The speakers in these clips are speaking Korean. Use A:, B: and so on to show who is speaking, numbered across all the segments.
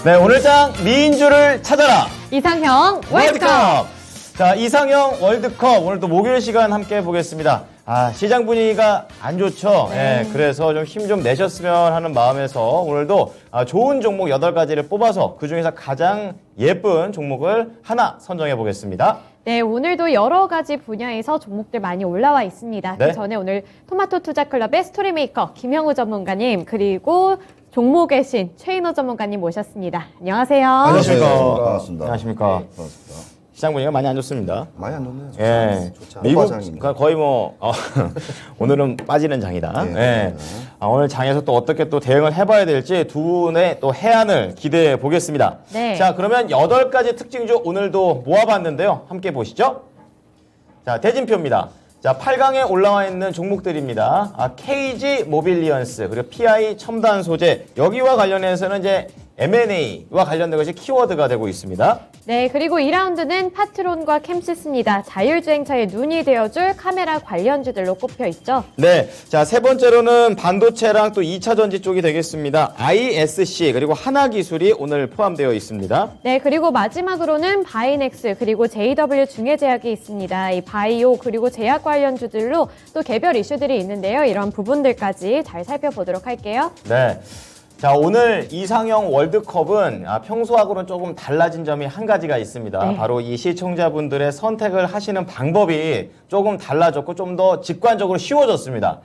A: 네, 오늘장 미인주를 찾아라.
B: 이상형 월드컵.
A: 자, 이상형 월드컵 오늘 또 목요일 시간 함께 보겠습니다. 시장 분위기가 안 좋죠. 네. 그래서 좀 힘 좀 내셨으면 하는 마음에서 오늘도 좋은 종목 8가지를 뽑아서 그중에서 가장 예쁜 종목을 하나 선정해 보겠습니다.
B: 네, 오늘도 여러 가지 분야에서 종목들 많이 올라와 있습니다.
A: 네.
B: 그 전에 오늘 토마토 투자클럽의 스토리메이커 김형우 전문가님 그리고 종목의 신 최인호 전문가님 모셨습니다. 안녕하세요.
A: 안녕하십니까.
C: 반갑습니다.
A: 안녕하십니까.
C: 네, 반갑습니다.
A: 시장 분위기가 많이 안 좋습니다.
C: 많이 안 좋네요.
A: 예, 미국 거의 뭐 오늘은 빠지는 장이다.
C: 네,
A: 예. 오늘 장에서 또 어떻게 또 대응을 해봐야 될지 두 분의 또 해안을 기대해 보겠습니다.
B: 네.
A: 자, 그러면 8가지 특징주 오늘도 모아봤는데요. 함께 보시죠. 자, 대진표입니다. 자, 8강에 올라와 있는 종목들입니다. KG 모빌리언스 그리고 PI 첨단 소재 여기와 관련해서는 이제 M&A와 관련된 것이 키워드가 되고 있습니다.
B: 네, 그리고 2라운드는 파트론과 캠시스입니다. 자율주행차의 눈이 되어줄 카메라 관련주들로 꼽혀 있죠.
A: 네, 자, 세 번째로는 반도체랑 또 2차 전지 쪽이 되겠습니다. ISC 그리고 하나기술이 오늘 포함되어 있습니다.
B: 네, 그리고 마지막으로는 바이넥스 그리고 JW 중해제약이 있습니다. 이 바이오 그리고 제약 관련주들로 또 개별 이슈들이 있는데요. 이런 부분들까지 잘 살펴보도록 할게요.
A: 네. 자, 오늘 이상형 월드컵은 평소하고는 조금 달라진 점이 한 가지가 있습니다.
B: 네.
A: 바로 이 시청자분들의 선택을 하시는 방법이 조금 달라졌고 좀 더 직관적으로 쉬워졌습니다.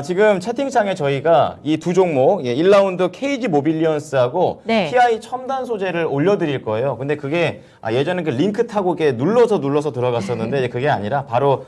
A: 지금 채팅창에 저희가 이 두 종목, 1라운드 KG 모빌리언스하고
B: 네.
A: PI 첨단 소재를 올려드릴 거예요. 근데 그게 예전에 그 링크 타고 이렇게 눌러서 들어갔었는데 이제 그게 아니라 바로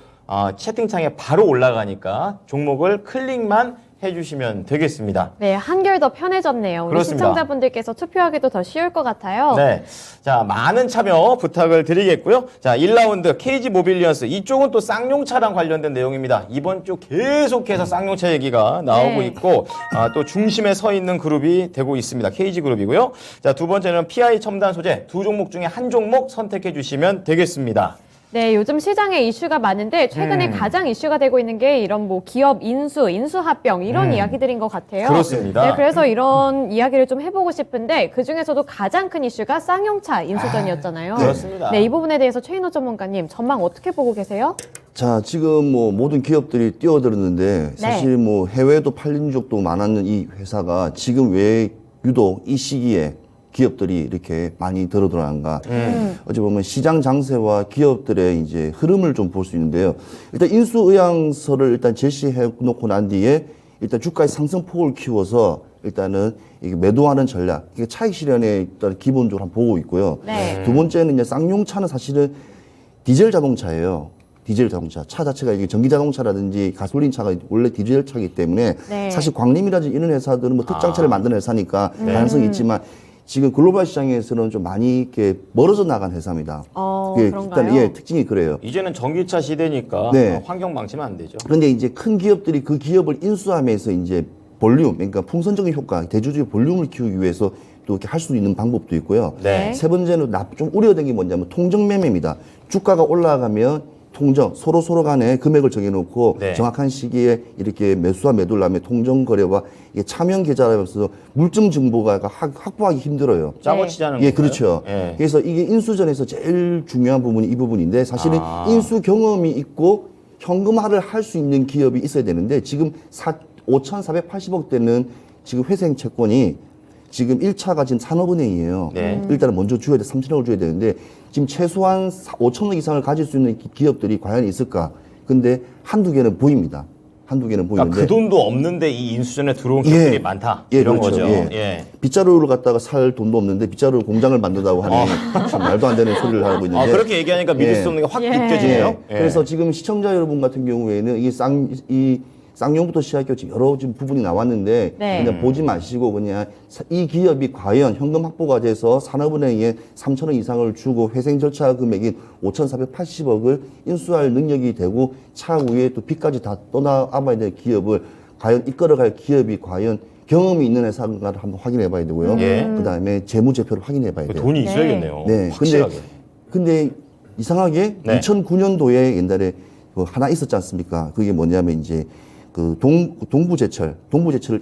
A: 채팅창에 바로 올라가니까 종목을 클릭만 해주시면 되겠습니다.
B: 네, 한결 더 편해졌네요. 우리
A: 그렇습니다.
B: 시청자분들께서 투표하기도 더 쉬울 것 같아요.
A: 네. 자, 많은 참여 부탁을 드리겠고요. 자, 1라운드 KG 모빌리언스. 이쪽은 또 쌍용차랑 관련된 내용입니다. 이번 주 계속해서 쌍용차 얘기가 나오고
B: 네.
A: 있고, 또 중심에 서 있는 그룹이 되고 있습니다. KG 그룹이고요. 자, 두 번째는 PI 첨단 소재. 두 종목 중에 한 종목 선택해 주시면 되겠습니다.
B: 네, 요즘 시장에 이슈가 많은데 최근에 가장 이슈가 되고 있는 게 이런 뭐 기업 인수합병 이런 이야기들인 것 같아요.
A: 그렇습니다.
B: 네, 그래서 이런 이야기를 좀 해보고 싶은데 그 중에서도 가장 큰 이슈가 쌍용차 인수전이었잖아요.
A: 그렇습니다.
B: 네, 이 부분에 대해서 최인호 전문가님 전망 어떻게 보고 계세요?
C: 자, 지금 뭐 모든 기업들이 뛰어들었는데 사실 뭐 해외에도 팔린 적도 많았는 이 회사가 지금 왜 유독 이 시기에 기업들이 이렇게 많이 들어들어간가. 어찌 보면 시장 장세와 기업들의 이제 흐름을 좀 볼 수 있는데요. 일단 인수 의향서를 일단 제시해 놓고 난 뒤에 일단 주가의 상승폭을 키워서 일단은 이게 매도하는 전략, 이게 차익 실현에 일단 기본적으로 한번 보고 있고요.
B: 네.
C: 두 번째는 이제 쌍용차는 사실은 디젤 자동차예요. 디젤 자동차. 차 자체가 이게 전기 자동차라든지 가솔린 차가 원래 디젤 차이기 때문에
B: 네.
C: 사실 광림이라든지 이런 회사들은 뭐 특장차를 만드는 회사니까 가능성이 있지만 지금 글로벌 시장에서는 좀 많이 이렇게 멀어져 나간 회사입니다.
B: 그런가요?
C: 일단 특징이 그래요.
A: 이제는 전기차 시대니까
C: 네.
A: 환경 방치면 안 되죠.
C: 그런데 이제 큰 기업들이 그 기업을 인수하면서 이제 볼륨, 그러니까 풍선적인 효과, 대주주의 볼륨을 키우기 위해서 또 이렇게 할 수 있는 방법도 있고요.
A: 네.
C: 세 번째는 좀 우려된 게 뭐냐면 통정 매매입니다. 주가가 올라가면 통정, 서로 간에 금액을 정해놓고
A: 네.
C: 정확한 시기에 이렇게 매수와 매도를 하면 통정 거래와 이게 차명 계좌라면서 물증 정보가 확보하기 힘들어요.
A: 짜고
B: 네.
A: 치자는
C: 예,
A: 건가요?
C: 그렇죠.
A: 예.
C: 그래서 이게 인수전에서 제일 중요한 부분이 이 부분인데 사실은 인수 경험이 있고 현금화를 할 수 있는 기업이 있어야 되는데 지금 5,480억 대는 지금 회생 채권이 지금 1차가 지금 산업은행이에요.
A: 네.
C: 일단은 먼저 줘야 돼. 3천억을 줘야 되는데 지금 최소한 5천억 이상을 가질 수 있는 기업들이 과연 있을까? 근데 한두 개는 보입니다. 한두 개는 보이는데.
A: 그러니까 그 돈도 없는데 이 인수전에 들어온 기업들이 많다. 이런
C: 그렇죠.
A: 거죠.
C: 예. 빗자루를 갖다가 살 돈도 없는데 빗자루 공장을 만든다고 하는 참 말도 안 되는 소리를 하고 있는데.
A: 그렇게 얘기하니까 믿을 수 없는 게 확 느껴지네요. 예.
C: 그래서 지금 시청자 여러분 같은 경우에는 이 쌍용부터 시작해서 지금 여러 지금 부분이 나왔는데
B: 네.
C: 그냥 보지 마시고 그냥 이 기업이 과연 현금 확보가 돼서 산업은행에 3천억 이상을 주고 회생 절차 금액인 5,480억을 인수할 능력이 되고 차후에 또 빚까지 다 떠나봐야 될 기업을 과연 이끌어갈 기업이 과연 경험이 있는 회사인가를 한번 확인해 봐야 되고요. 그다음에 재무제표를 확인해 봐야 돼요.
A: 돈이 있어야겠네요.
C: 네.
A: 확실하게.
C: 근데 이상하게
A: 네.
C: 2009년도에 옛날에 그 하나 있었지 않습니까? 그게 뭐냐면 이제 그 동부제철을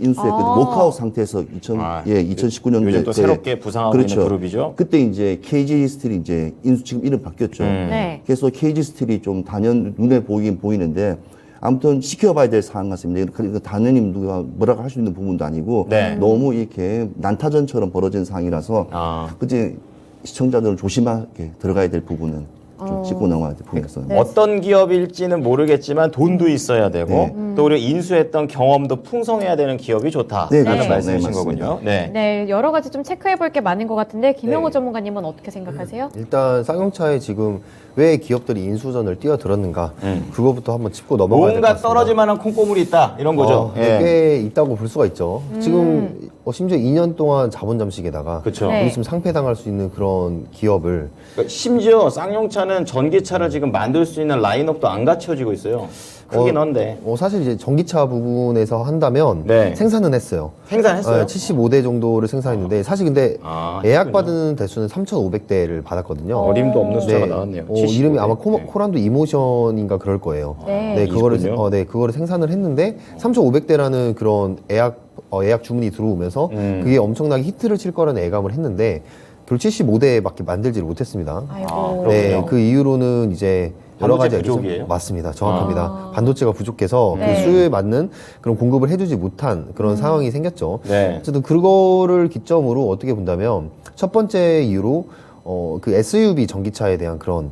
C: 인수했거든요. 워크아웃 상태에서 2019년도에
A: 요즘 또 새롭게 부상하고 있는 그룹이죠.
C: 그때 이제 KG 스틸이 이제 지금 이름 바뀌었죠.
B: 네.
C: 그래서 KG 스틸이 좀 단연 눈에 보이긴 보이는데 아무튼 지켜봐야 될 사안 같습니다. 그러니까 단연히 누가 뭐라고 할 수 있는 부분도 아니고
A: 네.
C: 너무 이렇게 난타전처럼 벌어진 상황이라서 그제 시청자들은 조심하게 들어가야 될 부분은 좀 짚고 넘어가야 될 부분에서
A: 어떤 기업일지는 모르겠지만 돈도 있어야 되고
C: 네.
A: 또 우리가 인수했던 경험도 풍성해야 되는 기업이 좋다라는
C: 네, 그렇죠.
A: 말씀이신
C: 네, 맞습니다.
A: 거군요. 네.
B: 네, 여러 가지 좀 체크해 볼 게 많은 것 같은데 김영호
D: 네.
B: 전문가님은 어떻게 생각하세요?
D: 일단 쌍용차에 지금 왜 기업들이 인수전을 뛰어들었는가 그거부터 한번 짚고 넘어가야 될 것
A: 뭔가
D: 같습니다.
A: 떨어질 만한 콩고물이 있다 이런 거죠.
D: 네, 꽤 있다고 볼 수가 있죠. 지금 심지어 2년 동안 자본 잠식에다가
A: 그렇죠.
B: 네.
D: 우리 지금 상폐당할 수 있는 그런 기업을
A: 그러니까 심지어 쌍용차는 전기차를 지금 만들 수 있는 라인업도 안 갖춰지고 있어요. 크긴 한데
D: 사실 이제 전기차 부분에서 한다면
A: 네.
D: 생산은 했어요.
A: 생산했어요.
D: 75대 정도를 생산했는데 사실 근데
A: 아,
D: 예약받은 대수는 3,500대를 받았거든요.
A: 어림도 없는 숫자가 나왔네요.
D: 이름이 아마
A: 75.
D: 코란도 이모션인가 그럴 거예요.
B: 네.
D: 그거를
A: 있군요.
D: 그거를 생산을 했는데 3,500대라는 그런 예약 주문이 들어오면서 그게 엄청나게 히트를 칠 거라는 예감을 했는데 결국 75대밖에 만들지를 못했습니다.
B: 아이고.
D: 네,
A: 그렇군요.
D: 그 이유로는 이제 여러
A: 반도체
D: 가지
A: 부족이에요?
D: 맞습니다. 정확합니다. 반도체가 부족해서
B: 네.
D: 그 수요에 맞는 그런 공급을 해주지 못한 그런 상황이 생겼죠.
A: 네.
D: 어쨌든 그거를 기점으로 어떻게 본다면 첫 번째 이유로 그 SUV 전기차에 대한 그런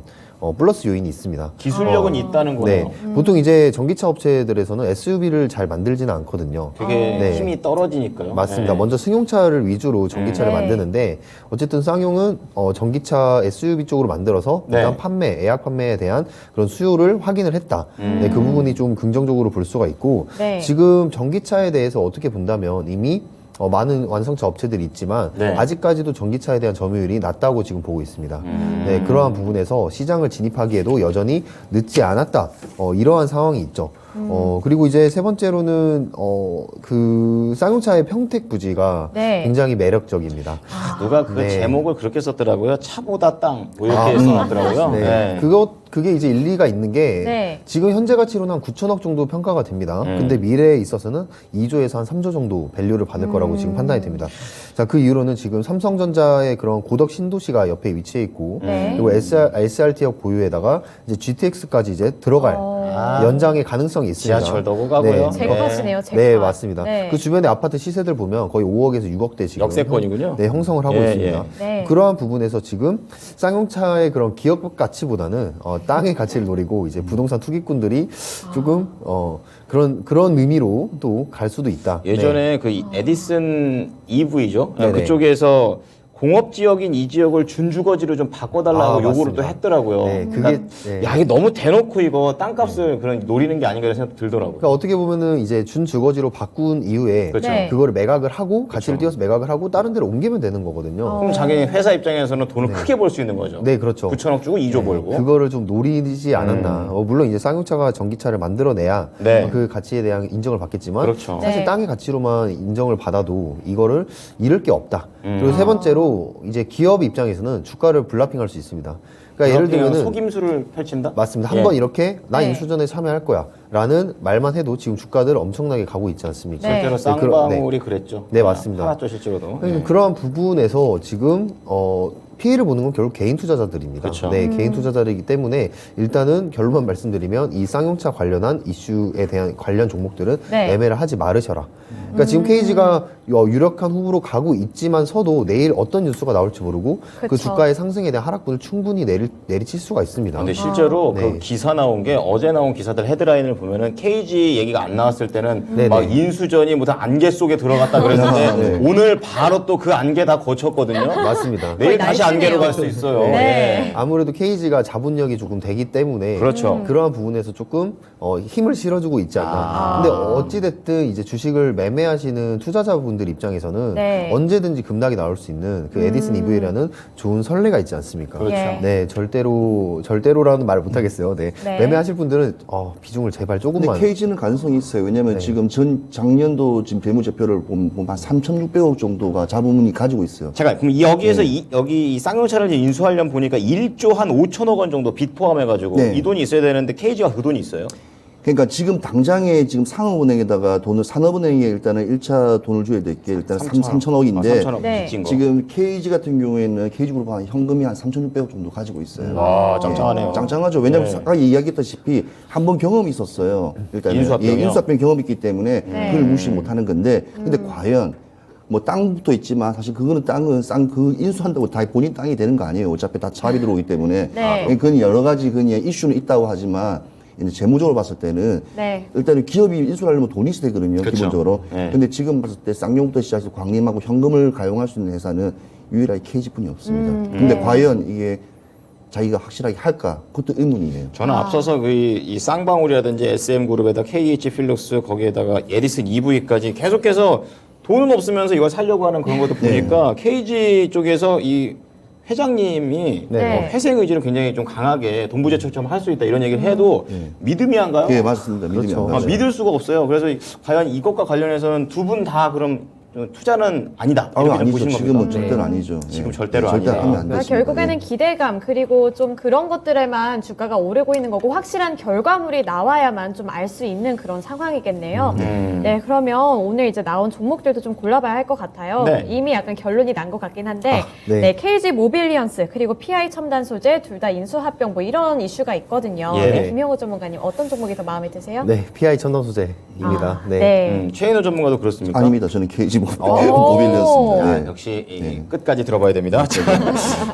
D: 플러스 요인이 있습니다.
A: 기술력은 있다는 거네요.
D: 네, 보통 이제 전기차 업체들에서는 SUV를 잘 만들지는 않거든요.
A: 되게
D: 네.
A: 힘이 떨어지니까요.
D: 맞습니다.
A: 네.
D: 먼저 승용차를 위주로 전기차를
B: 네.
D: 만드는데 어쨌든 쌍용은 전기차 SUV 쪽으로 만들어서
A: 네.
D: 일단 예약 판매에 대한 그런 수요를 확인을 했다. 네, 그 부분이 좀 긍정적으로 볼 수가 있고
B: 네.
D: 지금 전기차에 대해서 어떻게 본다면 이미 많은 완성차 업체들이 있지만
A: 네.
D: 아직까지도 전기차에 대한 점유율이 낮다고 지금 보고 있습니다. 네, 그러한 부분에서 시장을 진입하기에도 여전히 늦지 않았다. 이러한 상황이 있죠. 그리고 이제 세 번째로는 그 쌍용차의 평택 부지가
B: 네.
D: 굉장히 매력적입니다.
A: 누가 그
D: 네.
A: 제목을 그렇게 썼더라고요. 차보다 땅. 뭐 이렇게 써놨더라고요.
D: 네.
A: 네.
D: 그게 이제 일리가 있는 게
B: 네.
D: 지금 현재 가치로는 한 9천억 정도 평가가 됩니다. 근데 미래에 있어서는 2조에서 한 3조 정도 밸류를 받을 거라고 지금 판단이 됩니다. 자, 그 이유로는 지금 삼성전자의 그런 고덕 신도시가 옆에 위치해 있고
B: 네.
D: 그리고 SRT역 보유에다가 이제 GTX까지 이제 들어갈 연장의 가능성이 있습니다.
A: 지하철도 오고 가고요.
B: 제값이네요, 제값.
D: 네, 맞습니다.
B: 네.
D: 그 주변의 아파트 시세들 보면 거의 5억에서 6억대 지금
A: 역세권이군요.
D: 네, 형성을 하고
A: 예,
D: 있습니다.
B: 예. 네.
D: 그러한 부분에서 지금 쌍용차의 그런 기업 가치보다는 땅의 가치를 노리고 이제 부동산 투기꾼들이 조금 그런 의미로 또 갈 수도 있다.
A: 예전에 그 에디슨 EV죠.
D: 네네.
A: 그쪽에서 공업 지역인 이 지역을 준주거지로 좀 바꿔달라고 요구를
D: 맞습니다.
A: 또 했더라고요.
D: 네, 그게
A: 그러니까
D: 네.
A: 야 이게 너무 대놓고 이거 땅값을 그런 노리는 게 아닌가 이런 생각 들더라고요.
D: 그러니까 어떻게 보면은 이제 준 주거지로 바꾼 이후에
A: 그렇죠.
B: 네.
D: 그거를 매각을 하고 가치를 띄워서 매각을 하고 다른 데로 옮기면 되는 거거든요.
A: 그럼 자기 회사 입장에서는 돈을 크게 벌 수 있는 거죠.
D: 네, 그렇죠.
A: 9천억 주고 2조 벌고.
D: 그거를 좀 노리지 않았나. 물론 이제 쌍용차가 전기차를 만들어내야
A: 네.
D: 그 가치에 대한 인정을 받겠지만
A: 그렇죠.
D: 사실
B: 네.
D: 땅의 가치로만 인정을 받아도 이거를 잃을 게 없다. 그리고 세 번째로 이제 기업 입장에서는 주가를 블라핑할 수 있습니다. 그러니까 예를 들면은
A: 속임수를 펼친다.
D: 맞습니다.
A: 예.
D: 한번 이렇게 나
B: 네.
D: 인수전에 참여할 거야라는 말만 해도 지금 주가들 엄청나게 가고 있지 않습니까?
B: 네.
A: 실제로
D: 네,
A: 쌍방울이 그랬죠.
D: 네, 맞습니다.
A: 팔았죠 실제로도.
D: 그러니까 그러한 부분에서 지금 피해를 보는 건 결국 개인 투자자들입니다.
A: 그렇죠.
D: 네, 개인 투자자이기 때문에 일단은 결론만 말씀드리면 이 쌍용차 관련한 이슈에 대한 관련 종목들은
B: 네.
D: 매매를 하지 말으셔라. 그러니까 지금 KG가 유력한 후보로 가고 있지만서도 내일 어떤 뉴스가 나올지 모르고 그
B: 그쵸.
D: 주가의 상승에 대한 하락분을 충분히 내리칠 수가 있습니다.
A: 근데 실제로
D: 네.
A: 그 기사 나온 게 어제 나온 기사들 헤드라인을 보면은 KG 얘기가 안 나왔을 때는
D: 네네.
A: 막 인수전이 무슨 안개 속에 들어갔다 그랬는데
D: 네.
A: 오늘 바로 또 그 안개 다 거쳤거든요.
D: 맞습니다.
A: 내일
B: 거의
A: 다시
B: 날씨네요.
A: 안개로 갈 수 있어요.
B: 네.
D: 아무래도 KG가 자본력이 조금 되기 때문에
A: 그렇죠.
D: 그러한 부분에서 조금 힘을 실어주고 있지 않나. 근데 어찌됐든 이제 주식을 매매하시는 투자자분들 입장에서는
B: 네.
D: 언제든지 급락이 나올 수 있는 그 에디슨 EV라는 좋은 선례가 있지 않습니까?
A: 그렇죠.
B: 예.
D: 네, 절대로라는 말을 못 하겠어요. 네.
B: 네.
D: 매매하실 분들은 비중을 제발
C: 근데
D: 조금만.
C: KG는 가능성이 있어요. 왜냐면
D: 네.
C: 지금 작년도 지금 재무제표를 보면 한 3,600억 정도가 자본이 가지고 있어요.
A: 잠깐 그럼 여기에서 여기 이 쌍용차를 이제 인수하려면 보니까 1조 한 5천억 원 정도 빚 포함해가지고
C: 네.
A: 이 돈이 있어야 되는데 KG가 그 돈이 있어요?
C: 그러니까 지금 당장에 지금 상업은행에다가 돈을 산업은행에 일단은 1차 돈을 줘야 될 게 일단 3천억인데
A: 3천억
B: 네.
A: 빚진 거.
C: 지금 KG 같은 경우에는 KG그룹 한 현금이 한 3,600억 정도 가지고 있어요.
A: 와, 짱짱하네요.
C: 짱짱하죠. 왜냐하면
A: 네.
C: 아까 이야기했다시피 한 번 경험이 있었어요. 일단
A: 인수합병이요?
C: 인수합병 경험이 있기 때문에
B: 네.
C: 그걸 무시 못하는 건데, 근데 과연 뭐 땅도 있지만 사실 그거는 땅은 그 인수한다고 다 본인 땅이 되는 거 아니에요. 어차피 다 차비 들어오기 때문에
B: 네.
C: 그건 여러 가지 그냥 이슈는 있다고 하지만 이제 재무적으로 봤을 때는
B: 네.
C: 일단은 기업이 인수하려면 돈이 있어야 되거든요.
A: 그쵸.
C: 기본적으로.
A: 네.
C: 근데 지금 봤을 때 쌍용부터 시작해서 광림하고 현금을 가용할 수 있는 회사는 유일하게 KG뿐이 없습니다. 근데
B: 네.
C: 과연 이게 자기가 확실하게 할까? 그것도 의문이에요.
A: 저는 앞서서 이 쌍방울이라든지 SM그룹에다 KH필룩스 거기에다가 에디슨 EV까지 계속해서 돈은 없으면서 이걸 살려고 하는 그런 것도 보니까 KG 쪽에서 이 회장님이
B: 네.
A: 회생 의지를 굉장히 좀 강하게 동부제철처럼 할 수 있다 이런 얘기를 해도 믿음이 안 가요?
C: 예, 맞습니다. 믿음이
D: 그렇죠.
C: 안
A: 아,
C: 가죠.
A: 믿을 수가 없어요. 그래서 과연 이것과 관련해서는 두 분 다 그럼 투자는 아니다.
C: 아,
A: 이렇게 좀
C: 아니죠.
A: 보시는
C: 지금은
A: 겁니까?
C: 절대로 아니죠.
A: 지금
C: 예.
A: 절대로
C: 절대
A: 아니다.
C: 하면 안
B: 그러니까
C: 되습니다.
B: 결국에는
C: 예.
B: 기대감 그리고 좀 그런 것들에만 주가가 오르고 있는 거고 확실한 결과물이 나와야만 좀 알 수 있는 그런 상황이겠네요. 네, 그러면 오늘 이제 나온 종목들도 좀 골라봐야 할 것 같아요.
A: 네.
B: 이미 약간 결론이 난 것 같긴 한데,
D: 네.
B: 네, KG 모빌리언스 그리고 PI 첨단 소재 둘 다 인수 합병 뭐 이런 이슈가 있거든요.
A: 예.
B: 네, 김영호 전문가님 어떤 종목이 더 마음에 드세요?
D: 네, PI 첨단 소재입니다.
B: 아,
D: 네.
B: 네.
A: 최인호 전문가도 그렇습니까?
C: 아닙니다. 저는 KG
B: 오.
C: 모빌이었습니다.
A: 아,
C: 예.
A: 역시 끝까지 들어봐야 됩니다.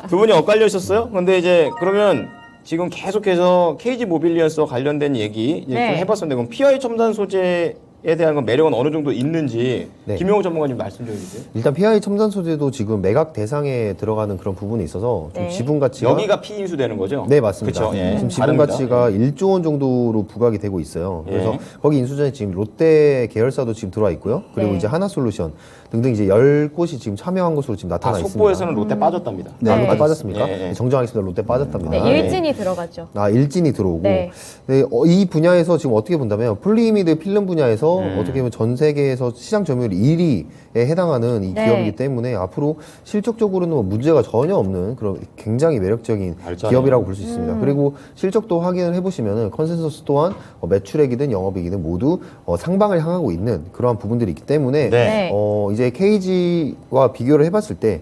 A: 두 분이 엇갈리셨어요? 근데 이제 그러면 지금 계속해서 KG 모빌리언스와 관련된 얘기 이제
B: 네.
A: 좀 해봤었는데 그럼 PI 첨단 소재에 대한 건 매력은 어느 정도 있는지
D: 네.
A: 김용호 전문가님 말씀 좀 해주세요.
D: 일단 PI 첨단 소재도 지금 매각 대상에 들어가는 그런 부분이 있어서 좀
B: 네.
D: 지분 가치가
A: 여기가 피인수 되는 거죠?
D: 네, 맞습니다.
A: 그쵸? 예.
D: 지금 지분
A: 다릅니다.
D: 가치가 1조 원 정도로 부각이 되고 있어요. 그래서
A: 예.
D: 거기 인수전에 지금 롯데 계열사도 지금 들어와 있고요. 그리고
B: 네.
D: 이제 하나솔루션 등등 이제 10곳이 지금 참여한 것으로 지금
A: 아,
D: 나타나 있습니다.
A: 속보에서는 롯데 빠졌답니다.
D: 네,
B: 네.
D: 롯데 빠졌습니까?
A: 예, 예.
D: 네, 정정하겠습니다. 롯데 빠졌답니다.
B: 네,
A: 아, 예.
B: 일진이 들어가죠.
D: 아, 일진이 들어오고.
B: 네.
D: 네, 이 분야에서 지금 어떻게 본다면 폴리미드 필름 분야에서 어떻게 보면 전 세계에서 시장 점유율 1위에 해당하는 이
B: 네.
D: 기업이기 때문에 앞으로 실적적으로는 뭐 문제가 전혀 없는 그런 굉장히 매력적인
A: 알잖아요.
D: 기업이라고 볼 수 있습니다. 그리고 실적도 확인을 해보시면은 컨센서스 또한 매출액이든 영업이익이든 모두 상방을 향하고 있는 그러한 부분들이 있기 때문에
A: 네.
D: 이제 KG와 비교를 해봤을 때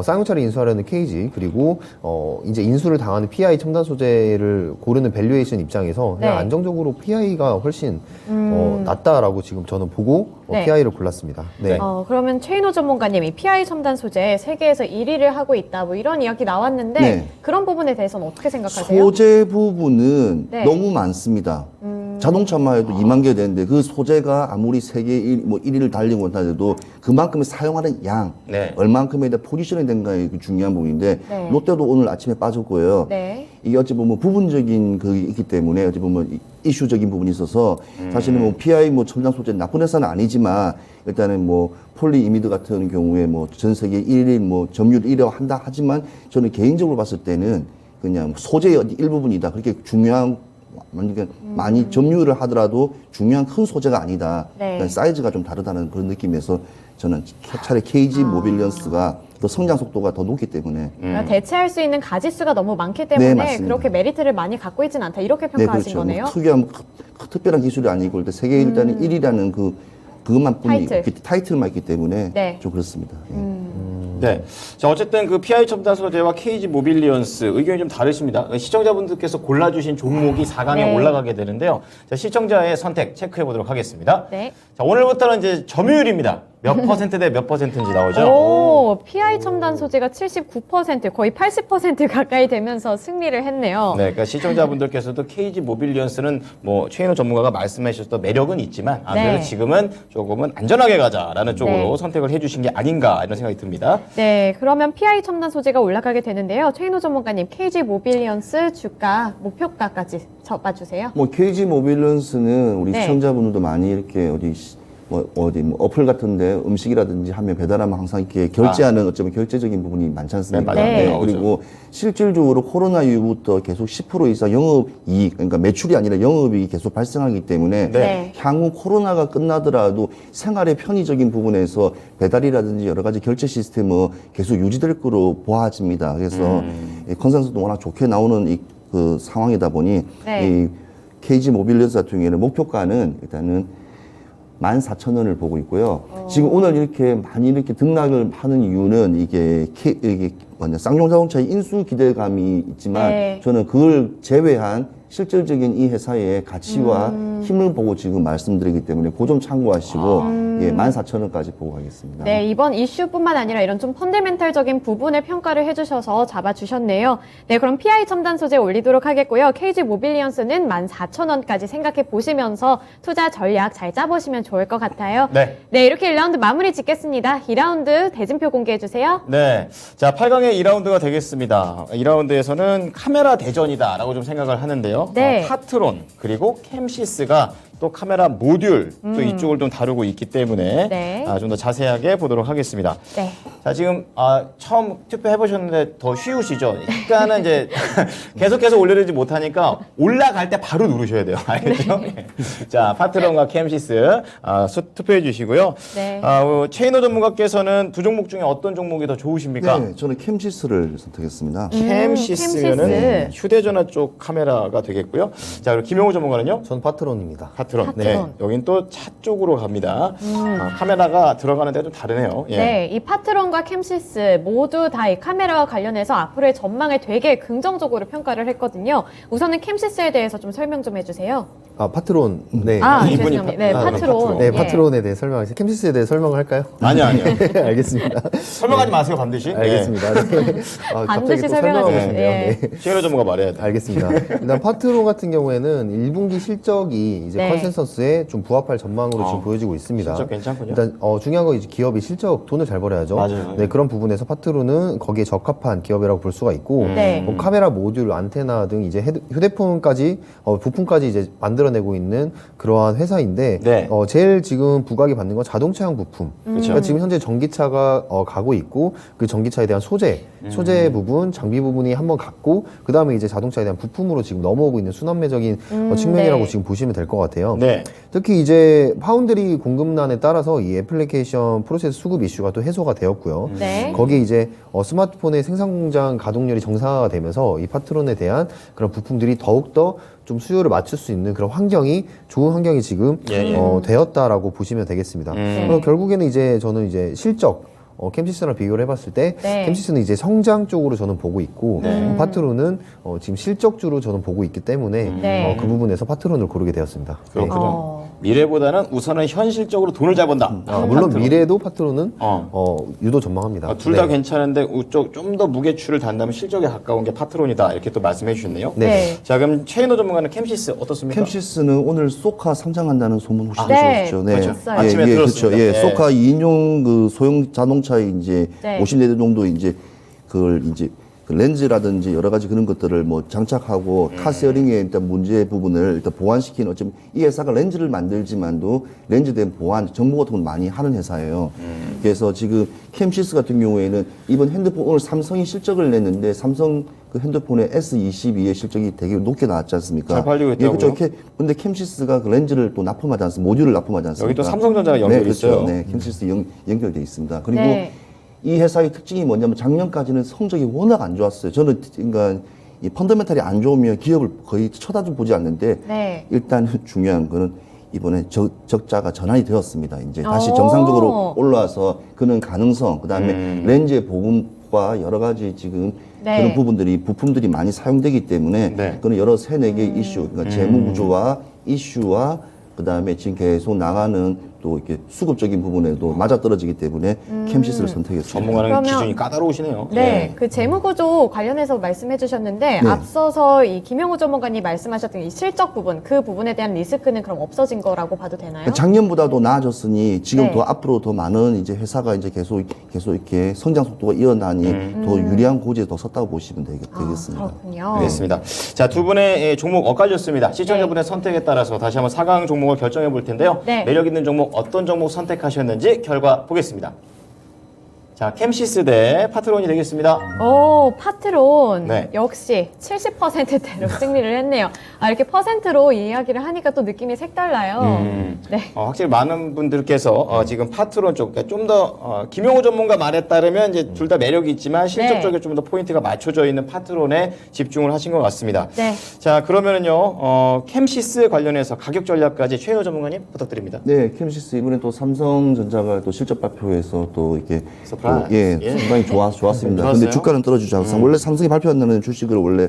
D: 쌍용차를 인수하려는 KG 그리고 이제 인수를 당하는 PI 첨단 소재를 고르는 밸류에이션 입장에서 그냥
B: 네.
D: 안정적으로 PI가 훨씬 낫다라고 지금 저는 보고
B: 네.
D: PI를 골랐습니다. 네.
B: 그러면 최인호 전문가님이 PI 첨단 소재 세계에서 1위를 하고 있다 뭐 이런 이야기 나왔는데
C: 네.
B: 그런 부분에 대해서는 어떻게 생각하세요?
C: 소재 부분은
B: 네.
C: 너무 많습니다. 자동차만 해도 2만 개 되는데 그 소재가 아무리 세계 1위를 달리고 하더라도 그만큼의 사용하는 양,
A: 네.
C: 얼만큼에 대한 포지션이 된가의 그 중요한 부분인데
B: 네.
C: 롯데도 오늘 아침에 빠졌고요.
B: 네.
C: 이게 어찌 보면 부분적인 그 있기 때문에 어찌 보면 이슈적인 부분이 있어서 사실은 뭐 PI 뭐 첨단 소재 나쁜 회사는 아니지만 일단은 뭐 폴리 이미드 같은 경우에 뭐 전 세계 1위 뭐 점유율 1위라고 한다 하지만 저는 개인적으로 봤을 때는 그냥 소재의 일부분이다. 그렇게 중요한 많이 점유를 하더라도 중요한 큰 소재가 아니다.
B: 네.
C: 그러니까 사이즈가 좀 다르다는 그런 느낌에서 저는 차라리 KG 모빌리언스가 더 성장 속도가 더 높기 때문에
B: 그러니까 대체할 수 있는 가지수가 너무 많기 때문에
C: 네, 맞습니다.
B: 그렇게 메리트를 많이 갖고 있진 않다 이렇게 평가하신 거네요.
C: 뭐 특이한 특별한 기술이 아니고 일단 세계 일단은 1위라는 그것만
B: 타이틀.
C: 타이틀만 있기 때문에
B: 네.
C: 좀 그렇습니다. 예.
A: 네. 자, 어쨌든 그 PI 첨단 소재와 KG 모빌리언스 의견이 좀 다르십니다. 시청자분들께서 골라주신 종목이 4강에
B: 네.
A: 올라가게 되는데요. 자, 시청자의 선택 체크해 보도록 하겠습니다.
B: 네.
A: 자, 오늘부터는 이제 점유율입니다. 몇 퍼센트 대 몇 퍼센트인지 나오죠?
B: 오, PI 첨단 소재가 79% 거의 80% 가까이 되면서 승리를 했네요.
A: 네, 그러니까 시청자분들께서도 KG 모빌리언스는 뭐 최인호 전문가가 말씀하셨던 매력은 있지만
B: 네.
A: 그래서 지금은 조금은 안전하게 가자라는 쪽으로
B: 네.
A: 선택을 해주신 게 아닌가 이런 생각이 듭니다.
B: 네, 그러면 PI 첨단 소재가 올라가게 되는데요. 최인호 전문가님, KG 모빌리언스 주가 목표가까지 잡아주세요.
C: 뭐 KG 모빌리언스는 우리
B: 네.
C: 시청자분들도 많이 이렇게 뭐 어플 같은데 음식이라든지 하면 배달하면 항상 이렇게 결제하는 어쩌면 결제적인 부분이 많지 않습니까?
A: 네, 맞아요.
B: 네.
C: 그리고 실질적으로 코로나 이후부터 계속 10% 이상 영업이익, 그러니까 매출이 아니라 영업이익이 계속 발생하기 때문에
B: 네.
C: 향후 코로나가 끝나더라도 생활의 편의적인 부분에서 배달이라든지 여러 가지 결제 시스템은 계속 유지될 거로 보아집니다. 그래서 이 컨센서스도 워낙 좋게 나오는 그 상황이다 보니
B: 네.
C: 이 KG 모빌리언스 같은 경우에는 목표가는 일단은 14,000원을 보고 있고요. 지금 오늘 이렇게 많이 이렇게 등락을 하는 이유는 이게 쌍용자동차의 인수 기대감이 있지만
B: 네.
C: 저는 그걸 제외한 실질적인 이 회사의 가치와 힘을 보고 지금 말씀드리기 때문에 그 점 참고하시고 예, 14,000원까지 보고 가겠습니다.
B: 네, 이번 이슈뿐만 아니라 이런 좀 펀더멘탈적인 부분을 평가를 해주셔서 잡아주셨네요. 네, 그럼 PI 첨단 소재 올리도록 하겠고요. KG 모빌리언스는 14,000원까지 생각해 보시면서 투자 전략 잘 짜보시면 좋을 것 같아요.
A: 네.
B: 네, 이렇게 1라운드 마무리 짓겠습니다. 2라운드 대진표 공개해주세요.
A: 네. 자, 8강의 2라운드가 되겠습니다. 2라운드에서는 카메라 대전이다라고 좀 생각을 하는데요.
B: 네.
A: 파트론, 그리고 캠시스가 또 카메라 모듈, 또 이쪽을 좀 다루고 있기 때문에
B: 네.
A: 좀 더 자세하게 보도록 하겠습니다.
B: 네.
A: 자, 지금 처음 투표해보셨는데 더 쉬우시죠? 약간은 이제 계속해서 올려드리지 못하니까 올라갈 때 바로 누르셔야 돼요. 알겠죠? 예. 자, 파트론과 캠시스 투표해 주시고요.
B: 네.
A: 체인호 전문가께서는 두 종목 중에 어떤 종목이 더 좋으십니까?
C: 네, 저는 캠시스를 선택했습니다.
A: 캠시스는
B: 캠시스.
A: 휴대전화 쪽 카메라가 되겠고요. 자, 그리고 김용호 전문가는요?
D: 전 파트론입니다.
A: 파트론. 네.
B: 파트론.
A: 여긴 또 차 쪽으로 갑니다. 카메라가 들어가는 데가 좀 다르네요. 예.
B: 네, 이 파트론과 캠시스 모두 다 이 카메라와 관련해서 앞으로의 전망을 되게 긍정적으로 평가를 했거든요. 우선은 캠시스에 대해서 좀 설명 좀 해주세요.
D: 파트론. 네.
A: 이분이
B: 죄송합니다. 네,
A: 파트론.
B: 파트론.
D: 네,
B: 예.
D: 파트론에 대해 설명하겠습니다. 캠시스에 대해 설명을 할까요?
A: 아니요.
D: 네, 알겠습니다.
A: 설명하지 마세요, 반드시.
D: 알겠습니다. 네.
B: 반드시
D: 갑자기 또
B: 설명하고
D: 설명하고
B: 싶네요.
D: 싶네요. 네.
A: 예. 체인호 전문가 말해야 돼.
D: 알겠습니다. 일단 파트론 같은 경우에는 1분기 실적이 이제
B: 네.
D: 컨센서스에 좀 부합할 전망으로 지금 보여지고 있습니다.
A: 실적 괜찮군요.
D: 일단 중요한 건 이제 기업이 실적 돈을 잘 벌어야죠.
A: 맞아요.
D: 네, 그런 부분에서 파트론은 거기에 적합한 기업이라고 볼 수가 있고
B: 네.
D: 뭐 카메라 모듈, 안테나 등 이제 휴대폰까지 부품까지 이제 만들어내고 있는 그러한 회사인데
A: 네.
D: 제일 지금 부각이 받는 건 자동차용 부품. 그러니까 지금 현재 전기차가 가고 있고 그 전기차에 대한 소재 부분, 장비 부분이 한번 갔고 그 다음에 이제 자동차에 대한 부품으로 지금 넘어오고 있는 순환매적인 측면이라고
B: 네.
D: 지금 보시면 될 것 같아요.
A: 네.
D: 특히 이제 파운드리 공급난에 따라서 이 애플리케이션 프로세스 수급 이슈가 또 해소가 되었고요.
B: 네.
D: 거기에 이제 스마트폰의 생산 공장 가동률이 정상화가 되면서 이 파트론에 대한 그런 부품들이 더욱더 좀 수요를 맞출 수 있는 그런 환경이 좋은 환경이 지금 되었다라고 보시면 되겠습니다. 결국에는 이제 저는 이제 실적 캠시스랑 비교를 해봤을 때
B: 네.
D: 캠시스는 이제 성장 쪽으로 저는 보고 있고 파트론은 지금 실적주로 저는 보고 있기 때문에
B: 네.
D: 그 부분에서 파트론을 고르게 되었습니다. 네.
A: 그렇군요. 미래보다는 우선은 현실적으로 돈을 잘 번다.
D: 물론
A: 파트론.
D: 미래도 파트론은
A: 어.
D: 유도 전망합니다.
A: 둘 다
D: 네.
A: 괜찮은데 좀 더 무게추를 단다면 실적에 가까운 게 파트론이다. 이렇게 또 말씀해 주셨네요.
D: 네.
B: 네.
A: 자, 그럼 체인호 전문가는 캠시스 어떻습니까?
C: 캠시스는 오늘 소카 상장한다는 소문 혹시
B: 네.
C: 들으셨죠?
A: 그렇죠.
B: 있어요.
A: 아침에 들었습니다.
C: 그렇죠. 예,
A: 네.
C: 소카 2인용 그 소형 자동차에 이제
B: 네.
C: 50대 정도 이제 그걸 이제 그 렌즈라든지 여러 가지 그런 것들을 뭐 장착하고 카세어링의 일단 문제 부분을 일단 보완시키는 어쩌면 이 회사가 렌즈를 만들지만도 렌즈된 보완 정보 같은 걸 많이 하는 회사예요. 그래서 지금 캠시스 같은 경우에는 이번 핸드폰 오늘 삼성이 실적을 냈는데 삼성 그 핸드폰의 S22의 실적이 되게 높게 나왔지 않습니까?
A: 잘 팔리고 있다고요?
C: 예, 그렇죠. 근데 캠시스가 그 렌즈를 또 납품하지 않습니까? 모듈을 납품하지 않습니까?
A: 여기 또 삼성전자가 연결이
C: 네, 그렇죠.
A: 있어요.
C: 네, 캠시스 연결돼 있습니다. 그리고
B: 네.
C: 이 회사의 특징이 뭐냐면 작년까지는 성적이 워낙 안 좋았어요. 저는 그러니까 이 펀더멘탈이 안 좋으면 기업을 거의 쳐다도 보지 않는데
B: 네.
C: 일단 중요한 거는 이번에 적자가 전환이 되었습니다. 이제 다시
B: 오.
C: 정상적으로 올라와서 그는 가능성, 그다음에 렌즈의 보급과 여러 가지 지금
B: 네.
C: 그런 부분들이 부품들이 많이 사용되기 때문에
A: 네.
C: 그는 여러 세네 개의 이슈, 그러니까 재무 구조와 이슈와 그다음에 지금 계속 나가는 또 이렇게 수급적인 부분에도 맞아떨어지기 때문에 캠시스를 선택했습니다.
A: 전문가는
B: 그러면-
A: 기준이 까다로우시네요.
B: 네, 그 재무구조 관련해서 말씀해 주셨는데
C: 네.
B: 앞서서 이 김영우 전문가님 말씀하셨던 이 실적 부분, 그 부분에 대한 리스크는 그럼 없어진 거라고 봐도 되나요?
C: 작년보다도 나아졌으니 지금
B: 네.
C: 더 앞으로 더 많은 이제 회사가 이제 계속 이렇게 성장 속도가 이어나니 더 유리한 고지에 더 섰다고 보시면 되겠습니다.
B: 그렇군요.
A: 알겠습니다. 자, 두 분의 종목 엇갈렸습니다. 시청자분의 선택에 따라서 다시 한번 4강 종목을 결정해 볼 텐데요.
B: 네.
A: 매력 있는 종목 어떤 종목 선택하셨는지 결과 보겠습니다. 자, 캠시스 대 파트론이 되겠습니다.
B: 오, 파트론.
A: 네.
B: 역시 70%대로 승리를 했네요. 아, 이렇게 퍼센트로 이야기를 하니까 또 느낌이 색달라요. 네.
A: 확실히 많은 분들께서 지금 파트론 쪽, 그러니까 좀 더 김용호 전문가 말에 따르면 이제 둘 다 매력이 있지만 실적적으로 좀 더 포인트가 맞춰져 있는 파트론에 집중을 하신 것 같습니다.
B: 네.
A: 자, 그러면은요, 캠시스 관련해서 가격 전략까지 최현호 전문가님 부탁드립니다.
C: 네, 캠시스 이번에 또 삼성전자가 또 실적 발표에서 또 이렇게
A: 서프라이즈.
C: 예, 상당히 좋았습니다.
A: 좋았어요?
C: 근데 주가는 떨어지지 않고 원래 삼성이 발표한다는 주식을 원래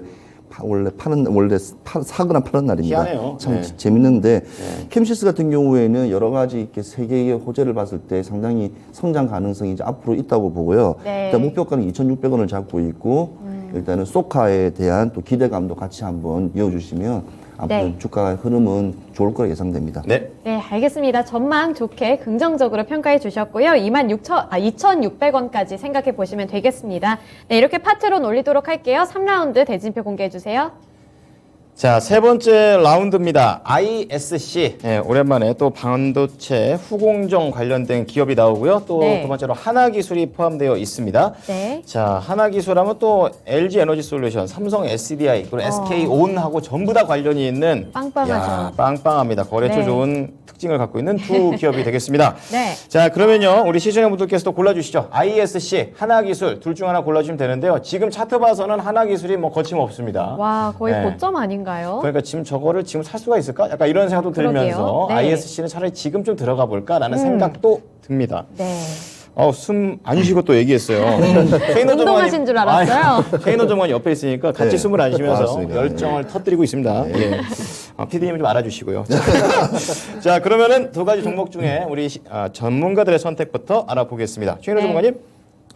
C: 사거나 파는 날입니다.
A: 희한해요.
C: 참
A: 네.
C: 재밌는데 캠시스 같은 경우에는 여러 가지 이렇게 세계의 호재를 봤을 때 상당히 성장 가능성이 이제 앞으로 있다고 보고요.
B: 네.
C: 일단 목표가는 2,600원을 잡고 있고 일단은 소카에 대한 또 기대감도 같이 한번 이어주시면 앞으로
B: 네.
C: 주가 흐름은 좋을 거라 예상됩니다.
A: 네.
B: 네, 알겠습니다. 전망 좋게 긍정적으로 평가해 주셨고요. 26,600원까지 생각해 보시면 되겠습니다. 네, 이렇게 파트론 올리도록 할게요. 3라운드 대진표 공개해 주세요.
A: 자, 세 번째 라운드입니다. ISC. 예, 오랜만에 또 반도체 후공정 관련된 기업이 나오고요. 또
B: 네.
A: 두 번째로 하나기술이 포함되어 있습니다.
B: 네.
A: 자, 하나기술하면 또 LG 에너지 솔루션, 삼성 SDI, 그리고 SK온하고 전부 다 관련이 있는
B: 빵빵하죠.
A: 야, 빵빵합니다. 거래처
B: 네.
A: 좋은 특징을 갖고 있는 두 기업이 되겠습니다.
B: 네.
A: 자, 그러면요. 우리 시청자분들께서도 골라주시죠. ISC, 하나기술 둘 중 하나 골라주시면 되는데요. 지금 차트 봐서는 하나기술이 뭐 거침없습니다.
B: 와, 거의
A: 네.
B: 고점 아닌가요?
A: 그러니까 지금 저거를 지금 살 수가 있을까? 약간 이런 생각도 들면서
B: 그러게요. 네.
A: ISC는 차라리 지금 좀 들어가 볼까라는 생각도 듭니다.
B: 네.
A: 숨 안 쉬고 또 얘기했어요.
B: 운동하신 줄 알았어요.
A: 최인호 전문가 옆에 있으니까 같이
C: 네.
A: 숨을 안 쉬면서
C: 알았습니다.
A: 열정을 터뜨리고 있습니다. 예. PD님 좀 알아주시고요. 자, 그러면은 두 가지 종목 중에 우리 전문가들의 선택부터 알아보겠습니다. 최인호
B: 네.
A: 전문가님.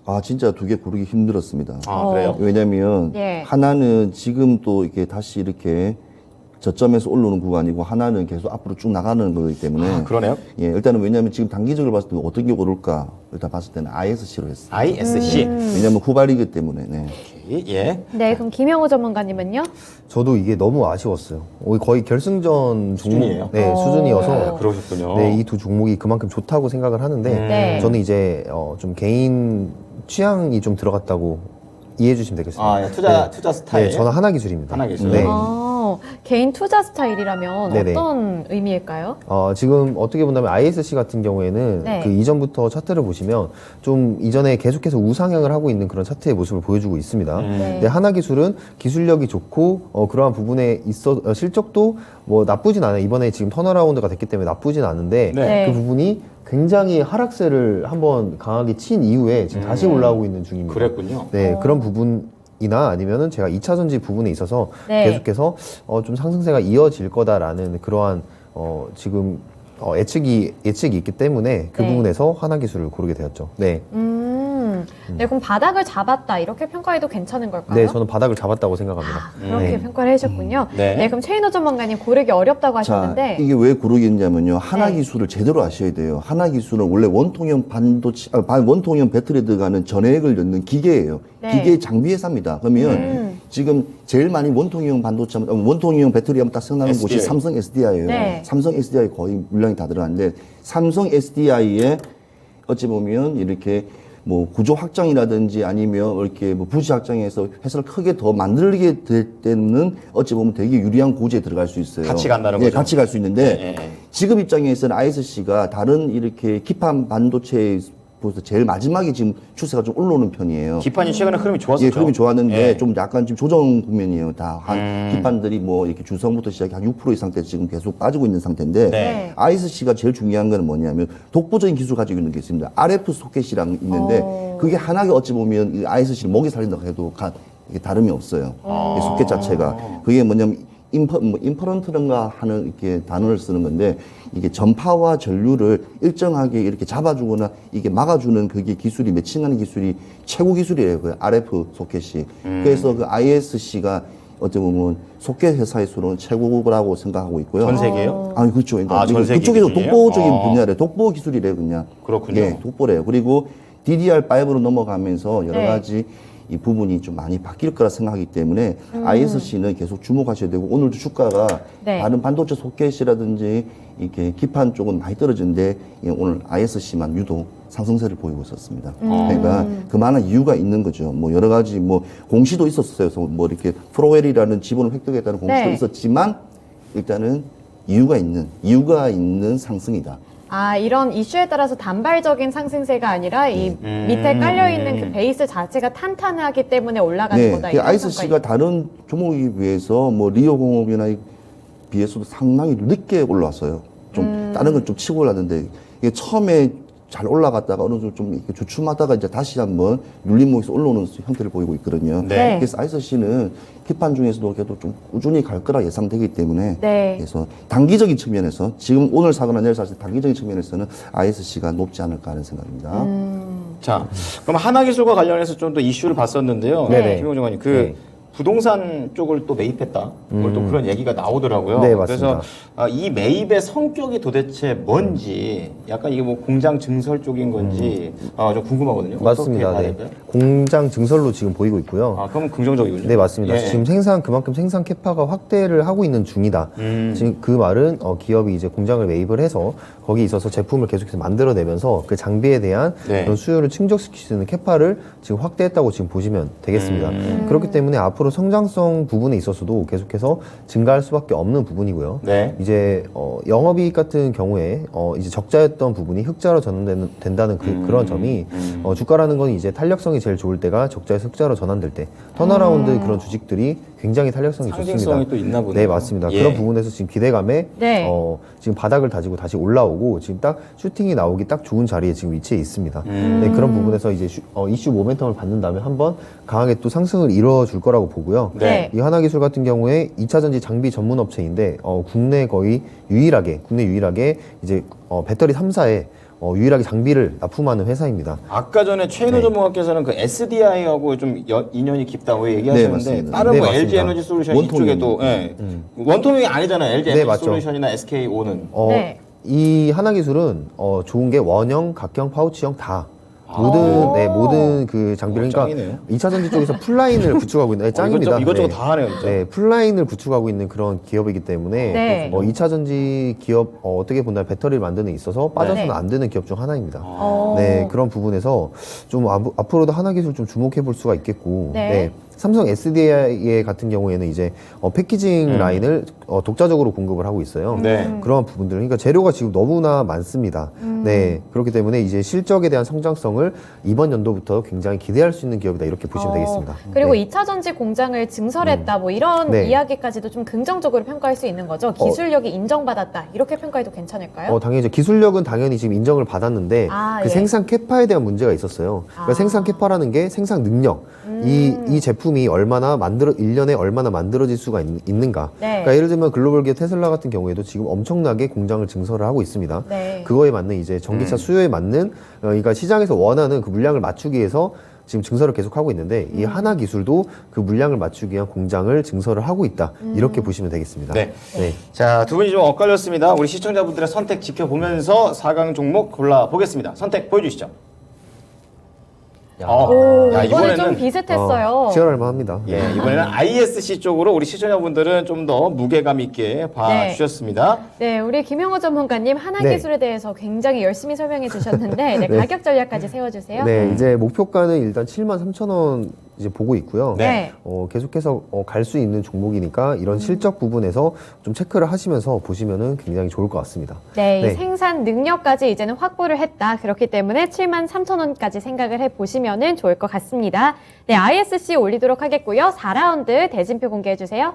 C: 아 진짜 두 개 고르기 힘들었습니다.
A: 그래요?
C: 왜냐면
B: 예.
C: 하나는 지금 또 이렇게 다시 이렇게 저점에서 올라오는 구간이고 하나는 계속 앞으로 쭉 나가는 거기 때문에
A: 그러네요.
C: 예, 일단은 왜냐면 지금 단기적으로 봤을 때 어떤 게 오를까 일단 봤을 때는 ISC로 했어요.
A: ISC.
C: 왜냐면 후발이기 때문에. 네.
A: 예.
B: 네, 그럼 김영호 전문가님은요?
D: 저도 이게 너무 아쉬웠어요. 거의 결승전
A: 수준이에요?
D: 네, 수준이어서
A: 그러셨군요.
D: 네, 이 두 종목이 그만큼 좋다고 생각을 하는데
B: 네.
D: 저는 이제 좀 개인 취향이 좀 들어갔다고 이해해 주시면 되겠습니다.
A: 예. 투자 스타일.
D: 네, 저는 하나기술입니다.
A: 하나기술.
D: 네.
B: 개인 투자 스타일이라면
D: 네네.
B: 어떤 의미일까요?
D: 지금 어떻게 본다면 ISC 같은 경우에는
B: 네.
D: 그 이전부터 차트를 보시면 좀 이전에 계속해서 우상향을 하고 있는 그런 차트의 모습을 보여주고 있습니다.
B: 네.
D: 근데 하나기술은 기술력이 좋고 그러한 부분에 있어 실적도 뭐 나쁘진 않아요. 이번에 지금 턴어라운드가 됐기 때문에 나쁘진 않은데
A: 네.
D: 그 부분이 굉장히 하락세를 한번 강하게 친 이후에 지금 다시 올라오고 있는 중입니다.
A: 그랬군요.
D: 네, 그런 부분이나 아니면은 제가 2차 전지 부분에 있어서
B: 네.
D: 계속해서 좀 상승세가 이어질 거다라는 그러한 지금 예측이 있기 때문에 그
B: 네.
D: 부분에서 하나기술을 고르게 되었죠. 네.
B: 네, 그럼 바닥을 잡았다 이렇게 평가해도 괜찮은 걸까요?
D: 네, 저는 바닥을 잡았다고 생각합니다.
B: 그렇게
D: 네.
B: 평가를 해주셨군요.
A: 네.
B: 네. 그럼 최인호 전문가님 고르기 어렵다고
C: 자,
B: 하셨는데
C: 이게 왜 고르겠냐면요. 하나기술을 제대로 아셔야 돼요. 하나기술은 원래 원통형 원통형 배터리에 들어가는 전해액을 넣는 기계예요.
B: 네.
C: 기계 장비 회사입니다. 그러면 지금 제일 많이 원통형 반도체, 원통형 배터리 하면 딱 생각나는 곳이
A: SDI.
C: 삼성 SDI예요.
B: 네.
C: 삼성 SDI 거의 물량이 다 들어가는데 삼성 SDI에 어찌 보면 이렇게 뭐 구조 확장이라든지 아니면 이렇게 뭐 부지 확장해서 회사를 크게 더 만들게 될 때는 어찌 보면 되게 유리한 고지에 들어갈 수 있어요.
A: 같이 간다는
C: 예,
A: 거죠.
C: 같이 갈 수 있는데
A: 예, 예.
C: 지금 입장에서는 ISC가 다른 이렇게 기판 반도체에 보면서 제일 마지막에 지금 추세가 좀 올라오는 편이에요.
A: 기판이 최근에 흐름이 좋았었죠.
C: 예, 흐름이 좋았는데
A: 예.
C: 좀 약간 지금 조정 국면이에요. 다 한 기판들이 뭐 이렇게 주성부터 시작해 한 6% 이상대 지금 계속 빠지고 있는 상태인데
A: 네.
C: ISC가 제일 중요한 거는 뭐냐면 독보적인 기술 가지고 있는 게 있습니다. RF 소켓이랑 있는데 그게 하나가 어찌 보면 이 ISC를 목에 살린다고 해도 이게 다름이 없어요. 이 소켓 자체가 그게 뭐냐면 인퍼런트인가 하는 이렇게 단어를 쓰는 건데 이게 전파와 전류를 일정하게 이렇게 잡아주거나 이게 막아주는 그게 기술이 매칭하는 기술이 최고 기술이에요. 그 RF 소켓이. 그래서 그 ISC가 어떻게 보면 소켓 회사에서는 최고라고 생각하고 있고요.
A: 전 세계요?
C: 아니 그렇죠. 그러니까
A: 전 세계
C: 그쪽에서
A: 기준이에요?
C: 독보적인 분야래. 독보 기술이래요, 그냥.
A: 그렇군요.
C: 예, 독보래요. 그리고 DDR5로 넘어가면서 여러
B: 네.
C: 가지 이 부분이 좀 많이 바뀔 거라 생각하기 때문에 ISC는 계속 주목하셔야 되고 오늘도 주가가
B: 네.
C: 다른 반도체 소켓이라든지 이렇게 기판 쪽은 많이 떨어지는데 오늘 ISC만 유독 상승세를 보이고 있었습니다. 그러니까 그만한 이유가 있는 거죠. 뭐 여러 가지 뭐 공시도 있었어요. 그래서 뭐 이렇게 프로웰이라는 지분을 획득했다는 공시도
B: 네.
C: 있었지만 일단은 이유가 있는 상승이다.
B: 아, 이런 이슈에 따라서 단발적인 상승세가 아니라 이 밑에 깔려있는 그 베이스 자체가 탄탄하기 때문에 올라가는 거다. 이런
C: ISC가 다른 종목에 비해서 뭐 리오공업이나 비해서도 상당히 늦게 올라왔어요. 좀 다른 건 좀 치고 올랐는데 이게 처음에 잘 올라갔다가 어느 정도 좀 이렇게 주춤하다가 이제 다시 한번 눌림목에서 올라오는 형태를 보이고 있거든요.
B: 네.
C: 그래서 ISC는 기판 중에서도 그래도 좀 꾸준히 갈 거라 예상되기 때문에
B: 네.
C: 그래서 단기적인 측면에서 지금 오늘 사거나 내일 샀을 때 단기적인 측면에서는 ISC가 높지 않을까 하는 생각입니다.
A: 자, 그럼 하나기술과 관련해서 좀 더 이슈를 봤었는데요.
D: 네네.
A: 김용정 의원님,
D: 네.
A: 부동산 쪽을 또 매입했다. 오늘 또 그런 얘기가 나오더라고요.
D: 네,
A: 그래서
D: 맞습니다.
A: 이 매입의 성격이 도대체 뭔지, 약간 이게 뭐 공장 증설 쪽인 건지 좀 궁금하거든요.
D: 맞습니다.
A: 어떻게
D: 네.
A: 봐야 될까요?
D: 공장 증설로 지금 보이고 있고요.
A: 아, 그럼 긍정적이군요.
D: 네, 맞습니다.
A: 예.
D: 지금 그만큼 생산 캐파가 확대를 하고 있는 중이다. 지금 그 말은 기업이 이제 공장을 매입을 해서 거기 있어서 제품을 계속해서 만들어내면서 그 장비에 대한
A: 네.
D: 그런 수요를 충족시킬 수 있는 캐파를 지금 확대했다고 지금 보시면 되겠습니다. 그렇기 때문에 앞으로 성장성 부분에 있어서도 계속해서 증가할 수밖에 없는 부분이고요.
A: 네.
D: 이제 영업이익 같은 경우에 이제 적자였던 부분이 흑자로 전환된다는 그런 점이 주가라는 건 이제 탄력성이 제일 좋을 때가 적자에서 흑자로 전환될 때 턴어라운드 그런 주식들이 굉장히 탄력성이 좋습니다.
A: 상징성이 또 있나 보네요.
D: 네, 맞습니다.
A: 예.
D: 그런 부분에서 지금 기대감에
B: 네.
D: 지금 바닥을 다지고 다시 올라오고 지금 딱 슈팅이 나오기 딱 좋은 자리에 지금 위치해 있습니다. 네, 그런 부분에서 이제 이슈 모멘텀을 받는다면 한번 강하게 또 상승을 이뤄줄 거라고 보고요.
B: 네.
D: 이 하나기술 같은 경우에 2차전지 장비 전문 업체인데 국내 유일하게 이제 배터리 3사에 유일하게 장비를 납품하는 회사입니다.
A: 아까 전에 최인호
D: 네.
A: 전문가께서는 그 SDI하고 좀 인연이 깊다고 얘기하셨는데
C: 맞습니다.
A: 다른
D: 네,
A: 뭐
D: 맞습니다.
A: LG 에너지 솔루션
C: 원통형이죠.
A: 이쪽에도 원통형이 아니잖아요. LG
D: 네,
A: 에너지
D: 맞죠.
A: 솔루션이나 SKO는
B: 네.
D: 이 하나기술은 좋은 게 원형, 각형, 파우치형 다
B: 오.
D: 모든 그 장비를
A: 짱이네요.
D: 2차전지 쪽에서 풀라인을 구축하고 있는 짱입니다.
A: 이것저것
D: 네.
A: 다 하네요, 진짜.
D: 네, 풀라인을 구축하고 있는 그런 기업이기 때문에
B: 네.
D: 2차전지 기업 어떻게 본다면 배터리를 만드는 데 있어서 빠져서는
B: 네.
D: 안 되는 기업 중 하나입니다.
B: 어.
D: 네, 그런 부분에서 좀 앞으로도 하나기술 좀 주목해 볼 수가 있겠고,
B: 네.
D: 삼성 SDI 같은 경우에는 이제 패키징 라인을 독자적으로 공급을 하고 있어요.
A: 네.
D: 그런 부분들, 그러니까 재료가 지금 너무나 많습니다. 네, 그렇기 때문에 이제 실적에 대한 성장성을 이번 연도부터 굉장히 기대할 수 있는 기업이다 이렇게 보시면 되겠습니다.
B: 그리고
D: 네.
B: 2차전지 공장을 증설했다 뭐 이런
D: 네.
B: 이야기까지도 좀 긍정적으로 평가할 수 있는 거죠. 기술력이 인정받았다. 이렇게 평가해도 괜찮을까요?
D: 당연히 기술력은 당연히 지금 인정을 받았는데
B: 아,
D: 그
B: 예.
D: 생산 캐파에 대한 문제가 있었어요. 그러니까
B: 아.
D: 생산 캐파라는 게 생산 능력, 이 제품이 1년에 얼마나 만들어질 수가 있는가.
B: 네.
D: 그러니까 예를 들면 글로벌 기업 테슬라 같은 경우에도 지금 엄청나게 공장을 증설을 하고 있습니다.
B: 네.
D: 그거에 맞는 이제 전기차 수요에 맞는 그러니까 시장에서 원하는 그 물량을 맞추기 위해서 지금 증설을 계속하고 있는데 이 하나 기술도 그 물량을 맞추기 위한 공장을 증설을 하고 있다. 이렇게 보시면 되겠습니다.
A: 네.
D: 네.
A: 자, 두 분이 좀 엇갈렸습니다. 우리 시청자분들의 선택 지켜보면서 4강 종목 골라보겠습니다. 선택 보여주시죠.
B: 오,
A: 야,
B: 이번에 좀 비슷했어요.
D: 치열할 만합니다.
A: 예, 이번에는 ISC 쪽으로 우리 시청자분들은 좀 더 무게감 있게 봐주셨습니다.
B: 네, 우리 김영호 전문가님 하나기술에 대해서 굉장히 열심히 설명해 주셨는데 네, 가격 전략까지 세워주세요.
D: 네, 이제 목표가는 일단 73,000원 이제 보고 있고요.
B: 네.
D: 계속해서 갈 수 있는 종목이니까 이런 실적 부분에서 좀 체크를 하시면서 보시면은 굉장히 좋을 것 같습니다.
B: 네, 이
D: 네.
B: 생산 능력까지 이제는 확보를 했다. 그렇기 때문에 73,000원까지 생각을 해보시면 좋을 것 같습니다. 네, ISC 올리도록 하겠고요. 4라운드 대진표 공개해 주세요.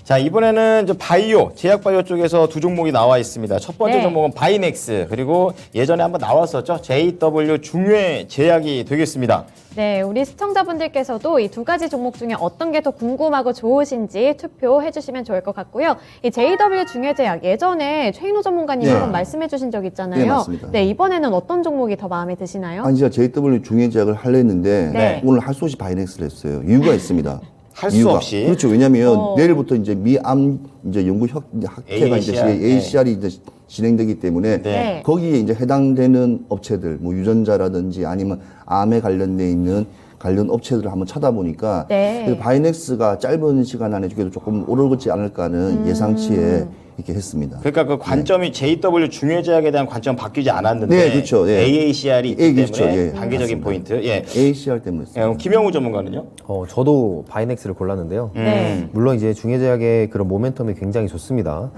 A: 자, 이번에는 이제 바이오, 제약바이오 쪽에서 두 종목이 나와 있습니다. 첫 번째
B: 네.
A: 종목은 바이넥스, 그리고 예전에 한번 나왔었죠. JW 중외 제약이 되겠습니다.
B: 네, 우리 시청자분들께서도 이 두 가지 종목 중에 어떤 게 더 궁금하고 좋으신지 투표해 주시면 좋을 것 같고요. 이 JW 중외제약 예전에 최인호 전문가님
C: 네.
B: 한번 말씀해 주신 적 있잖아요.
C: 네, 맞습니다.
B: 네, 이번에는 어떤 종목이 더 마음에 드시나요?
C: 아니 제가 JW 중외제약을 하려 했는데
B: 네.
C: 오늘 할 수 없이 바이넥스를 했어요. 이유가 있습니다.
A: 할 수
C: 이유가.
A: 없이?
C: 그렇죠. 왜냐하면
B: 어.
C: 내일부터 이제 미암 이제 연구 학회가 이제
A: AACR,
C: ACR이 이제 진행되기 때문에
B: 네.
C: 거기에 이제 해당되는 업체들 뭐 유전자라든지 아니면 암에 관련돼 있는 관련 업체들을 한번 찾아보니까
B: 네.
C: 그래서 바이넥스가 짧은 시간 안에 그래도 조금 오르지 않을까 하는 예상치에 이렇게 했습니다.
A: 그러니까 그 관점이 JW 중요제약에 대한 관점 바뀌지 않았는데
C: 네, 그렇죠. 예.
A: AACR이 있기
C: 예,
A: 때문에
C: 그렇죠. 예,
A: 단계적인
C: 맞습니다.
A: 포인트. 예.
C: ACR 때문에
A: 예,
C: 했습니다.
A: 그럼 김영우 전문가는요?
D: 저도 바이넥스를 골랐는데요.
B: 네.
D: 물론 이제 중해제약의 그런 모멘텀이 굉장히 좋습니다.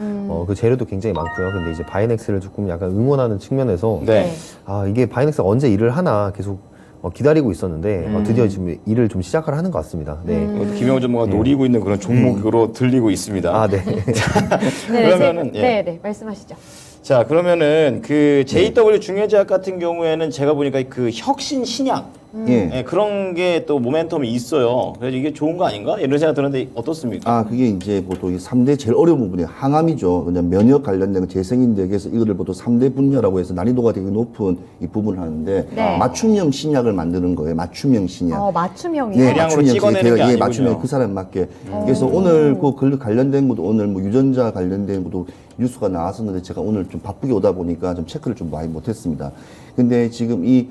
D: 그 재료도 굉장히 많고요. 근데 이제 바이넥스를 조금 약간 응원하는 측면에서
A: 네.
D: 이게 바이넥스가 언제 일을 하나 계속 기다리고 있었는데 드디어 지금 일을 좀 시작을 하는 것 같습니다. 네.
A: 김영우 전문가가 노리고 있는 그런 종목으로 들리고 있습니다.
D: 아, 네.
A: 그러면은, 예.
B: 네, 말씀하시죠.
A: 자, 그러면은 그 JW 중해제약 같은 경우에는 제가 보니까 그 혁신 신약
C: 예.
A: 예, 그런 게 또 모멘텀이 있어요. 그래서 이게 좋은 거 아닌가? 이런 생각 드는데 어떻습니까?
C: 그게 이제 보통 3대 제일 어려운 부분이 항암이죠. 그냥 면역 관련된 재생인데 그래서 이거를 보통 3대 분야라고 해서 난이도가 되게 높은 이 부분을 하는데
B: 네.
C: 맞춤형 신약을 만드는 거예요. 맞춤형 신약.
B: 맞춤형이요?
C: 예,
A: 대량으로
C: 맞춤형
A: 찍어내는
C: 제가,
A: 게 아니군요.
C: 맞춤형 그 사람 맞게. 그래서 오늘 그 관련된 것도 오늘 뭐 유전자 관련된 것도 뉴스가 나왔었는데 제가 오늘 좀 바쁘게 오다 보니까 좀 체크를 좀 많이 못했습니다. 근데 지금 이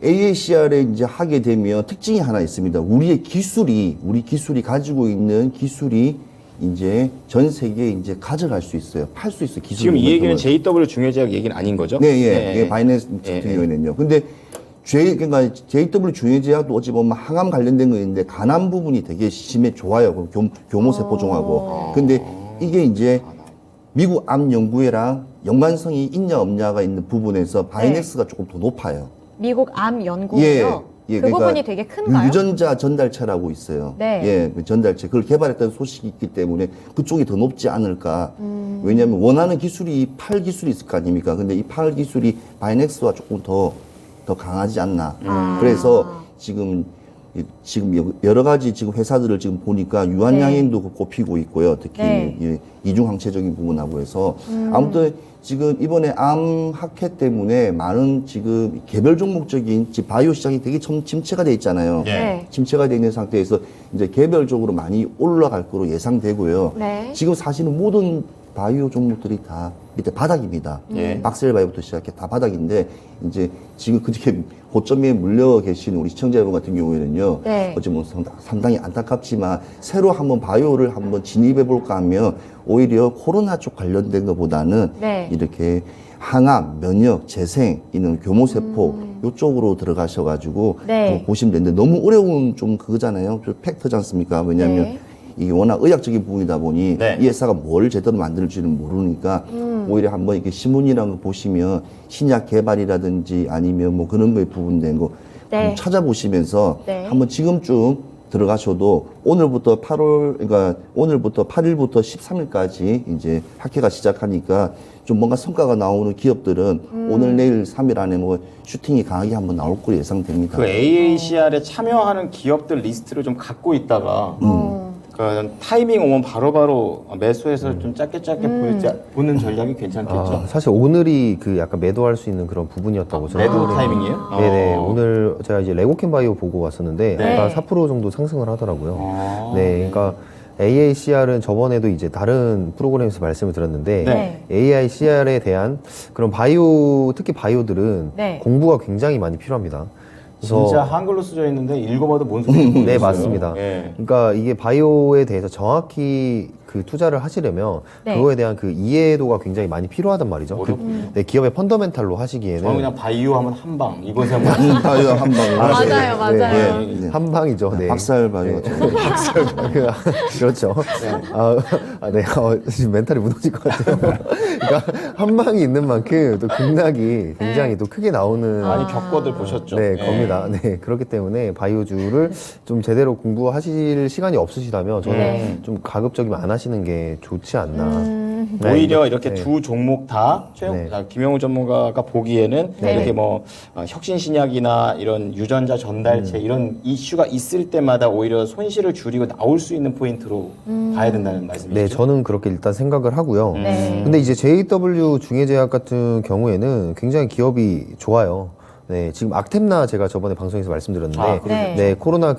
C: AACR에 이제 하게 되면 특징이 하나 있습니다. 우리 기술이 가지고 있는 기술이 이제 전 세계에 이제 가져갈 수 있어요. 팔 수 있어요. 기술.
A: 지금 이 얘기는 JW 중해제약 얘기는 아닌 거죠?
C: 네, 예, 바이낸스
A: 예,
C: 같은 경우에는요. 근데 그러니까 JW 중해제약도 어찌 보면 항암 관련된 거 있는데 간암 부분이 되게 심해 좋아요. 교모 세포 종하고. 근데 이게 이제 미국 암 연구회랑 연관성이 있냐 없냐가 있는 부분에서 바이넥스가 조금 더 높아요.
B: 미국 암 연구요. 그
C: 그러니까
B: 부분이 되게 큰가요?
C: 유전자 전달체라고 있어요.
B: 네.
C: 예, 그 전달체. 그걸 개발했다는 소식이 있기 때문에 그쪽이 더 높지 않을까. 왜냐하면 원하는 기술이 팔 기술이 있을 거 아닙니까? 근데 이 팔 기술이 바이넥스와 조금 더 강하지 않나. 그래서 지금 여러 가지 지금 회사들을 지금 보니까 유한양행도 꼽히고 있고요. 특히
B: 네.
C: 이 이중항체적인 부분하고 해서 아무튼 지금 이번에 암 학회 때문에 많은 지금 개별 종목적인 지금 바이오 시장이 되게 침체가 돼 있잖아요.
B: 네.
C: 침체가 돼 있는 상태에서 이제 개별적으로 많이 올라갈 거로 예상되고요.
B: 네.
C: 지금 사실은 모든 바이오 종목들이 다 밑에 바닥입니다.
A: 예.
C: 박셀 바이오부터 시작해 다 바닥인데 이제 지금 그렇게 고점에 물려 계신 우리 시청자 여러분 같은 경우에는요.
B: 네.
C: 어찌 보면 상당히 안타깝지만 새로 한번 바이오를 한번 진입해 볼까 하면 오히려 코로나 쪽 관련된 것보다는
B: 네.
C: 이렇게 항암, 면역, 재생, 이런 교모세포 이쪽으로 들어가셔가지고
B: 네.
C: 보시면 되는데 너무 어려운 좀 그거잖아요. 좀 팩트지 않습니까? 왜냐하면
B: 네.
C: 이게 워낙 의학적인 부분이다 보니
A: 네.
C: 이 회사가 뭘 제대로 만들지는 모르니까 오히려 한번 이렇게 신문이라는 거 보시면 신약 개발이라든지 아니면 뭐 그런 거에 부분된 거
B: 네.
C: 한번 찾아보시면서
B: 네.
C: 한번 지금쯤 들어가셔도 오늘부터 8일부터 13일까지 이제 학회가 시작하니까 좀 뭔가 성과가 나오는 기업들은 오늘 내일 3일 안에 뭐 슈팅이 강하게 한번 나올 거로 예상됩니다.
A: 그 AACR에 참여하는 기업들 리스트를 좀 갖고 있다가 그 타이밍 오면 바로바로 매수해서 좀 짧게 보는 전략이 괜찮겠죠?
D: 사실 오늘이 그 약간 매도할 수 있는 그런 부분이었다고 저는
A: 매도
D: 생각을 해요.
A: 타이밍이에요?
D: 네네. 오늘 제가 이제 레고캠 바이오 보고 왔었는데
A: 네.
D: 약간 4% 정도 상승을 하더라고요.
A: 아.
D: 네, 그러니까 AACR은 저번에도 이제 다른 프로그램에서 말씀을 드렸는데
B: 네.
D: AICR에 대한 그런 바이오, 특히 바이오들은
B: 네.
D: 공부가 굉장히 많이 필요합니다. 그래서
A: 진짜 한글로 쓰여 있는데 읽어봐도 뭔 소리인지 모르겠어요.
D: 네, 맞습니다.
A: 예.
D: 그러니까 이게 바이오에 대해서 정확히 그 투자를 하시려면
B: 네.
D: 그거에 대한 그 이해도가 굉장히 많이 필요하단 말이죠. 네, 기업의 펀더멘탈로 하시기에는
A: 저는 그냥 바이오 하면 한방 이번 생각.
C: 바이오 한 방.
B: 맞아요, 맞아요.
C: 네.
D: 한 방이죠. 네.
C: 박살 바이오.
D: 그렇죠. 네. 지금 멘탈이 무너질 것 같아요. 그러니까 한 방이 있는 만큼 또 극락이 굉장히 또 크게 나오는
A: 많이 겪어들 보셨죠?
D: 네,
A: 예.
D: 겁니다. 네, 그렇기 때문에 바이오주를 좀 제대로 공부하실 시간이 없으시다면 저는
B: 네.
D: 좀 가급적이면 안 하시는 게 좋지 않나. 네,
A: 오히려 이렇게
D: 네.
A: 두 종목 다
D: 네.
A: 김영우 전문가가 보기에는
B: 네.
A: 이렇게 뭐 혁신 신약이나 이런 유전자 전달체 이런 이슈가 있을 때마다 오히려 손실을 줄이고 나올 수 있는 포인트로 봐야 된다는 말씀이시죠?
D: 네, 저는 그렇게 일단 생각을 하고요.
B: 네.
D: 근데 이제 JW 중해제약 같은 경우에는 굉장히 기업이 좋아요. 네, 지금 악템나 제가 저번에 방송에서 말씀드렸는데,
A: 아,
B: 그러셨죠.
D: 네, 코로나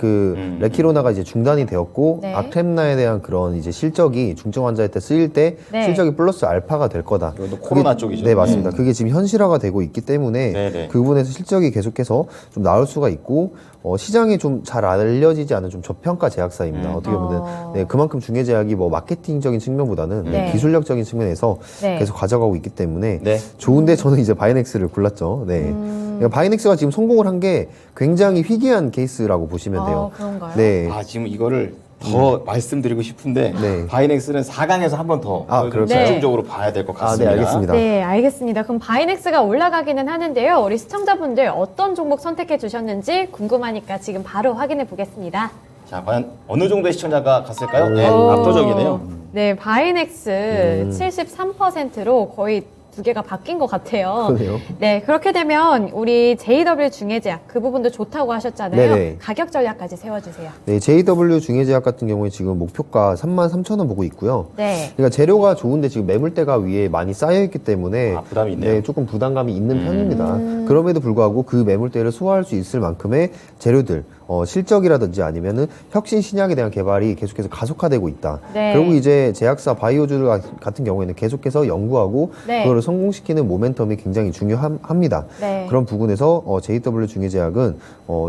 D: 레키로나가 이제 중단이 되었고,
B: 네.
D: 악템나에 대한 그런 이제 실적이 중증 환자일 때 쓰일 때
B: 네.
D: 실적이 플러스 알파가 될 거다.
A: 이것도 코로나 쪽이죠.
D: 네, 맞습니다. 그게 지금 현실화가 되고 있기 때문에
A: 네네.
D: 그 부분에서 실적이 계속해서 좀 나올 수가 있고, 시장에 좀 잘 알려지지 않은 좀 저평가 제약사입니다. 어떻게 보면 네, 그만큼 중해제약이 뭐 마케팅적인 측면보다는
B: 네.
D: 기술력적인 측면에서
B: 네.
D: 계속 가져가고 있기 때문에
A: 네.
D: 좋은데 저는 이제 바이넥스를 골랐죠. 네. 그러니까 바이넥스가 지금 성공을 한 게 굉장히 희귀한 케이스라고 보시면 돼요.
B: 그런가요?
D: 네.
A: 아, 지금 이거를 더 말씀드리고 싶은데
D: 네.
A: 바이넥스는 4강에서 한 번 더
D: 그럴까요?
A: 집중적으로 봐야 될 것
D: 네,
A: 같습니다.
D: 알겠습니다.
B: 네, 알겠습니다. 그럼 바이넥스가 올라가기는 하는데요. 우리 시청자분들 어떤 종목 선택해 주셨는지 궁금하니까 지금 바로 확인해 보겠습니다.
A: 자, 과연 어느 정도의 시청자가 갔을까요? 네,
B: 오.
A: 압도적이네요.
B: 네, 바이넥스 73%로 거의 두 개가 바뀐 것 같아요.
D: 그러네요.
B: 네, 그렇게 되면 우리 JW 중해제약 그 부분도 좋다고 하셨잖아요.
D: 네네.
B: 가격 전략까지 세워주세요.
D: 네, JW 중해제약 같은 경우에 지금 목표가 33,000원 보고 있고요.
B: 네.
D: 그러니까 재료가 좋은데 지금 매물대가 위에 많이 쌓여 있기 때문에
A: 아, 부담이 있네요.
D: 네, 조금 부담감이 있는 편입니다. 그럼에도 불구하고 그 매물대를 소화할 수 있을 만큼의 재료들, 실적이라든지 아니면은 혁신 신약에 대한 개발이 계속해서 가속화되고 있다.
B: 네.
D: 그리고 이제 제약사 바이오주 같은 경우에는 계속해서 연구하고
B: 네.
D: 그거를 성공시키는 모멘텀이 굉장히 중요합니다.
B: 네.
D: 그런 부분에서 JW 중해제약은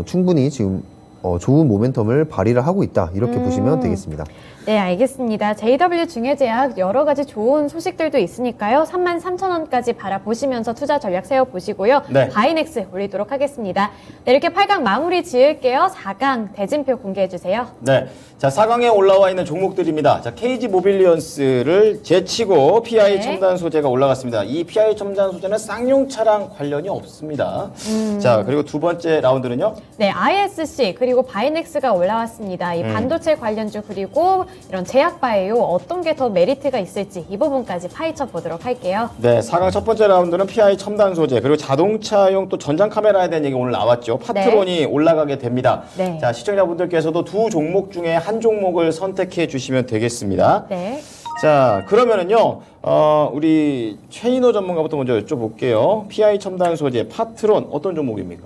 D: 충분히 지금 좋은 모멘텀을 발휘를 하고 있다. 이렇게 보시면 되겠습니다.
B: 네, 알겠습니다. JW 중해제약 여러 가지 좋은 소식들도 있으니까요. 33,000원까지 바라보시면서 투자 전략 세워보시고요.
A: 네.
B: 바이넥스 올리도록 하겠습니다. 네, 이렇게 8강 마무리 지을게요. 4강 대진표 공개해주세요.
A: 네. 자, 4강에 올라와 있는 종목들입니다. 자, KG 모빌리언스를 제치고 PI
B: 네.
A: 첨단 소재가 올라갔습니다. 이 PI 첨단 소재는 쌍용 차량 관련이 없습니다. 자, 그리고 두 번째 라운드는요.
B: 네, ISC 그리고 바이넥스가 올라왔습니다. 이 반도체 관련주 그리고 이런 제약바이오 어떤 게 더 메리트가 있을지 이 부분까지 파헤쳐 보도록 할게요.
A: 네, 4강 첫 번째 라운드는 PI 첨단 소재, 그리고 자동차용 또 전장 카메라에 대한 얘기 오늘 나왔죠. 파트론이 올라가게 됩니다.
B: 네.
A: 자, 시청자분들께서도 두 종목 중에 한 종목을 선택해 주시면 되겠습니다.
B: 네.
A: 자, 그러면은요, 우리 최인호 전문가부터 먼저 여쭤볼게요. PI 첨단 소재, 파트론 어떤 종목입니까?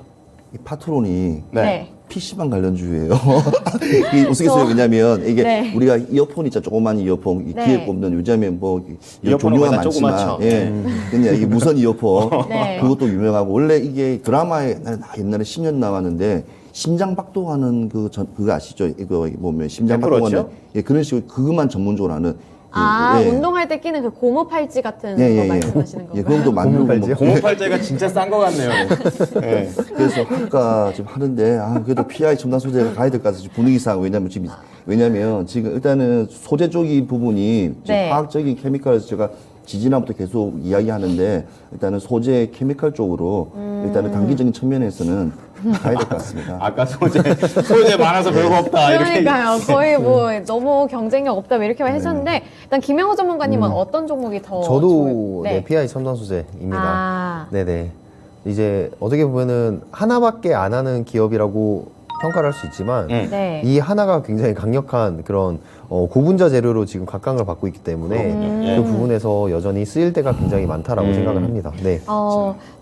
C: 이 파트론이
B: 네.
C: PC방 관련주예요. 이 우스갯소리 왜냐면 이게
B: 네.
C: 우리가 이어폰 있죠, 조그만 이어폰, 이
B: 네.
C: 귀에 꼽는 요즘에 뭐
A: 이어폰은
C: 종류가
A: 워낙
C: 많지만,
A: 조그맣죠.
C: 예, 그냥 이게 무선 이어폰
B: 네.
C: 그것도 유명하고 원래 이게 드라마에 옛날에 10년 나왔는데 심장 박동하는 그거 아시죠? 이거 보면 심장
A: 애플워치요?
C: 박동하는 그런 식으로 그것만 전문적으로 하는. 예.
B: 운동할 때 끼는 그 고무 팔찌 같은 거 말씀하시는 건가요?
C: 그것도 만들고
D: 고무팔찌요?
A: 고무팔찌가 진짜 싼 것 같네요. 네.
C: 그래서 학과 지금 하는데 그래도 PI 첨단 소재가 가야 될 것 같아서 분위기상 왜냐면 지금 일단은 소재 쪽이 부분이 지금
B: 네.
C: 화학적인 케미칼에서 제가 지지난부터 계속 이야기하는데 일단은 소재 케미칼 쪽으로 일단은 단기적인 측면에서는 가야 될 것 같습니다.
A: 아까 소재 많아서 별거 없다. 이렇게.
B: 그러니까요. 거의 뭐 너무 경쟁력 없다 뭐 이렇게만 하셨는데 일단 김영호 전문가님은 어떤 종목이 더
D: 저도
B: 좋을-
D: PI 첨단 소재입니다.
B: 아,
D: 네네. 이제 어떻게 보면은 하나밖에 안 하는 기업이라고 평가를 할 수 있지만
B: 네.
D: 이 하나가 굉장히 강력한 그런 고분자 재료로 지금 각광을 받고 있기 때문에 그 부분에서 여전히 쓰일 때가 굉장히 많다라고 생각을 합니다. 네.